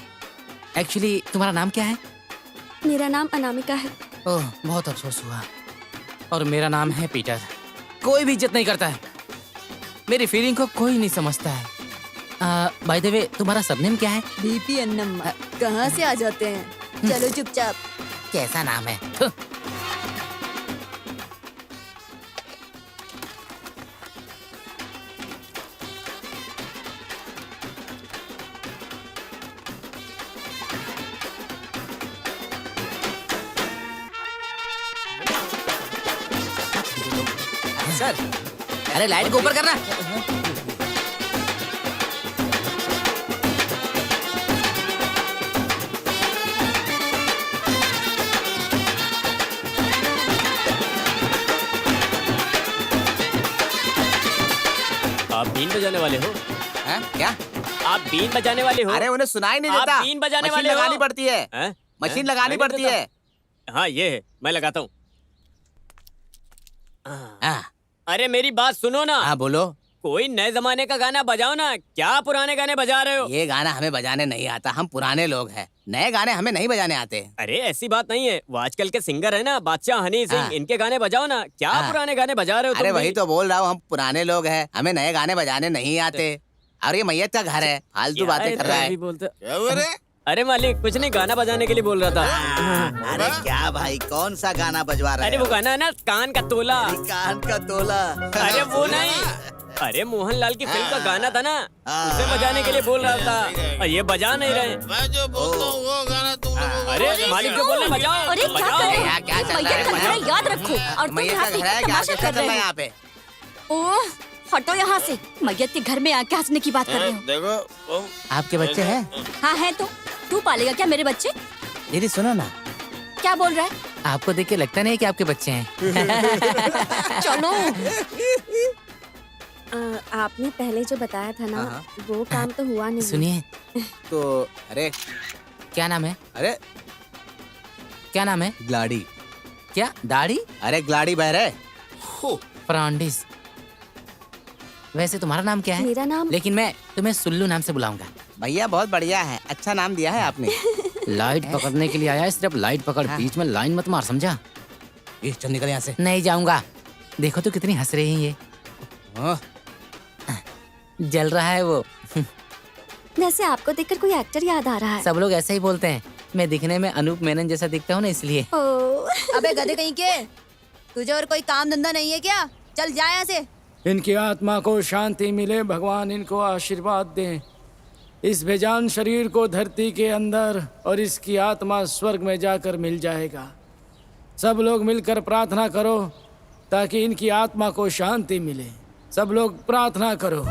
एक्चुअली तुम्हारा नाम क्या है? मेरा नाम अनामिका है। ओह, बहुत अफसोस हुआ। और मेरा नाम है पीटर। कोई भी इज्जत नहीं करता है, मेरी फीलिंग को कोई नहीं समझता है। बाय द वे, तुम्हारा सरनेम क्या है? बीपी अन्नम्मा। कहाँ से आ जाते हैं? चलो चुपचाप। कैसा नाम है? सर, अरे लाइट को ऊपर करना। आप बीन बजाने वाले हो? हैं? क्या? आप बीन बजाने वाले हो? अरे उन्हें सुनाई नहीं आप देता। बीन बजाने मशीन वाले हो? लगानी पड़ती है। हैं? मशीन हैं? लगानी मैं नहीं पड़ती है। देता। हाँ, ये है, मैं लगाता हूँ। हाँ अरे मेरी बात सुनो ना। हाँ, बोलो। कोई नए जमाने का गाना बजाओ ना। क्या पुराने गाने बजा रहे हो? ये गाना हमें बजाने नहीं आता, हम पुराने लोग हैं। नए गाने हमें नहीं बजाने आते। अरे ऐसी बात नहीं है, वो आजकल के सिंगर है ना, बादशाह हनी सिंह, हाँ। इनके गाने बजाओ ना। क्या हाँ। पुराने गाने बजा रहे हो अरे तुम वही भी? तो बोल रहा हूँ, हम पुराने लोग हैं, हमें नए गाने बजाने नहीं आते। और ये मैयत का घर है, फालतू क्या बातें कर इतना रहा है। भी बोलते? क्या हुआ रे? अरे मालिक, कुछ नहीं, गाना बजाने के लिए बोल रहा था। अरे क्या भाई, कौन सा गाना बजवा रहे अरे वो गाना है ना, कान का तोला। कान का तोला। अरे वो नहीं, अरे मोहनलाल की फिल्म का गाना था ना, उसे बजाने के लिए बोल रहा था। और ये बजा नहीं रहे। मैं जो बोलता हूँ वो गाना तुम लोगों को अरे मालिक जो बोल रहे बजाओ। अरे क्या बजाओ। कर रहे यार, क्या चल रहा है? मैयत का घर है, याद रखो। और तुम मैयत यहाँ का पे घर है, क्या तमाशा क्या कर चल रहे रहा है हो। यहाँ पे? ओह, हटो यहाँ से। मैयत के घर में आके हंसने की बात कर रहे हो। देखो तुम आपके बच्चे हैं? हाँ है तो। तू पालेगा क्या मेरे बच्चे? दीदी सुनो ना, क्या बोल रहा है? आपको देख के लगता नहीं कि आपके बच्चे हैं। चलो। आपने पहले जो बताया था ना, वो काम तो हुआ नहीं। सुनिए तो अरे क्या नाम है? अरे क्या नाम है? ग्लाडी। क्या दाढ़ी? अरे ग्लाडी बहरे। फ्रांडिस। वैसे तुम्हारा नाम क्या है? मेरा नाम लेकिन मैं तुम्हें सुल्लू नाम से बुलाऊंगा। भैया बहुत बढ़िया है, अच्छा नाम दिया है आपने। लाइट पकड़ने के लिए आया है, सिर्फ लाइट पकड़, बीच में लाइन मत मार, समझा? ये चल निकल यहाँ से। नहीं जाऊंगा। देखो तो कितनी हंस रही है ये। ओह, जल रहा है वो। वैसे आपको देखकर कोई एक्टर याद आ रहा है। सब लोग ऐसे ही बोलते हैं। मैं दिखने में अनूप मेनन जैसा दिखता हूँ ना, इसलिए। अबे गधे कहीं के, तुझे और कोई काम धंधा नहीं है क्या? चल जा यहाँ से। इनकी आत्मा को शांति मिले, भगवान इनको आशीर्वाद दें। इस बेजान शरीर को धरती के अंदर और इसकी आत्मा स्वर्ग में जाकर मिल जाएगा। सब लोग मिलकर प्रार्थना करो ताकि इनकी आत्मा को शांति मिले। सब लोग प्रार्थना करो।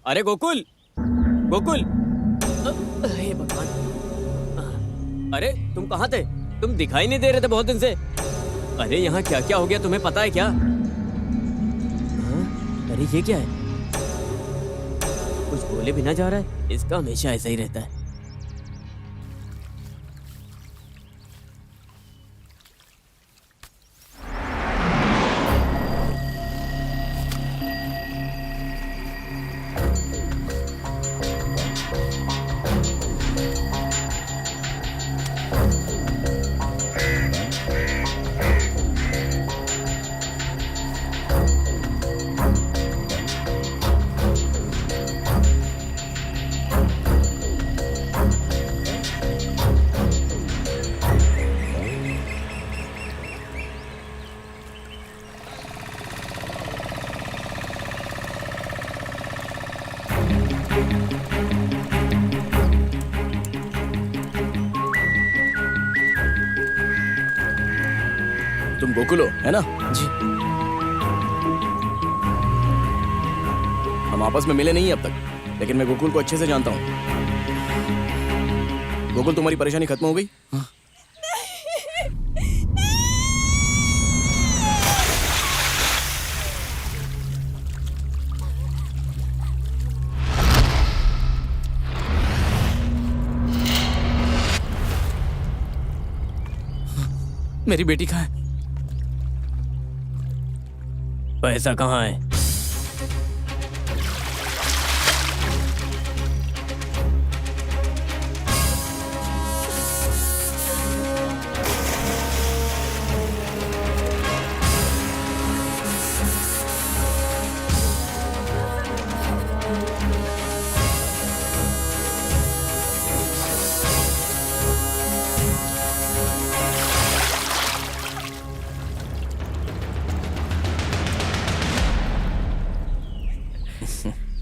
अरे गोकुल, गोकुल, हे भगवान, अरे तुम कहाँ थे? तुम दिखाई नहीं दे रहे थे बहुत दिन से। अरे यहाँ क्या क्या हो गया तुम्हें पता है क्या? अरे ये क्या है? कुछ बोले बिना जा रहा है। इसका हमेशा ऐसा ही रहता है। तुम गोकुल हो, है ना? जी। हम आपस में मिले नहीं अब तक, लेकिन मैं गोकुल को अच्छे से जानता हूँ। गोकुल, तुम्हारी परेशानी खत्म हो गई? हाँ। मेरी बेटी कहाँ है? पैसा कहाँ है?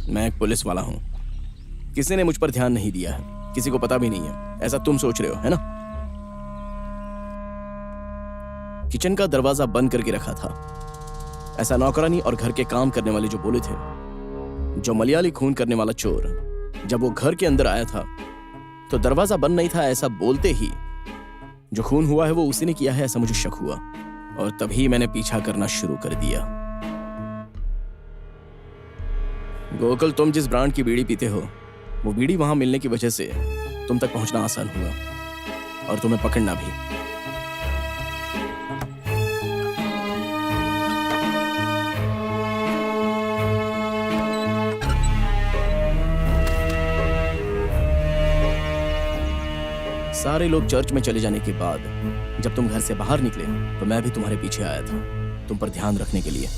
मैं एक पुलिस वाला हूँ। किसी ने मुझ पर ध्यान नहीं दिया है, किसी को पता भी नहीं है, ऐसा तुम सोच रहे हो, है ना? किचन का दरवाजा बंद करके रखा था। ऐसा नौकरानी और घर के काम करने वाले जो बोले थे। जो मलयाली खून करने वाला चोर जब वो घर के अंदर आया था तो दरवाजा बंद नहीं था, ऐसा बोलते ही जो खून हुआ है वो उसी ने किया है, ऐसा मुझे शक हुआ और तभी मैंने पीछा करना शुरू कर दिया। गोकुल, तुम जिस ब्रांड की बीड़ी पीते हो वो बीड़ी वहां मिलने की वजह से तुम तक पहुंचना आसान हुआ और तुम्हें पकड़ना भी। सारे लोग चर्च में चले जाने के बाद जब तुम घर से बाहर निकले तो मैं भी तुम्हारे पीछे आया था, तुम पर ध्यान रखने के लिए।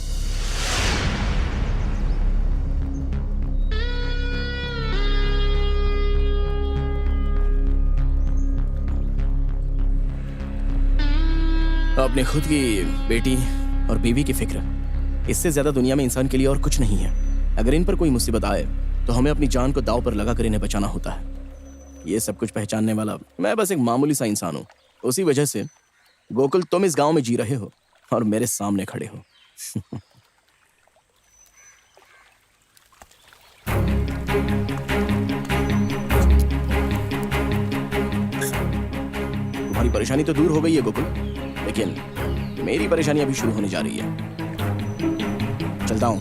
अपने खुद की बेटी और बीवी की फिक्र, इससे ज्यादा दुनिया में इंसान के लिए और कुछ नहीं है। अगर इन पर कोई मुसीबत आए तो हमें अपनी जान को दांव पर लगाकर इन्हें बचाना होता है। ये सब कुछ पहचानने वाला मैं बस एक मामूली सा इंसान हूं। उसी वजह से गोकुल, तुम इस गांव में जी रहे हो और मेरे सामने खड़े हो। तुम्हारी परेशानी तो दूर हो गई है गोकुल, लेकिन मेरी परेशानी अभी शुरू होने जा रही है। चलता हूं।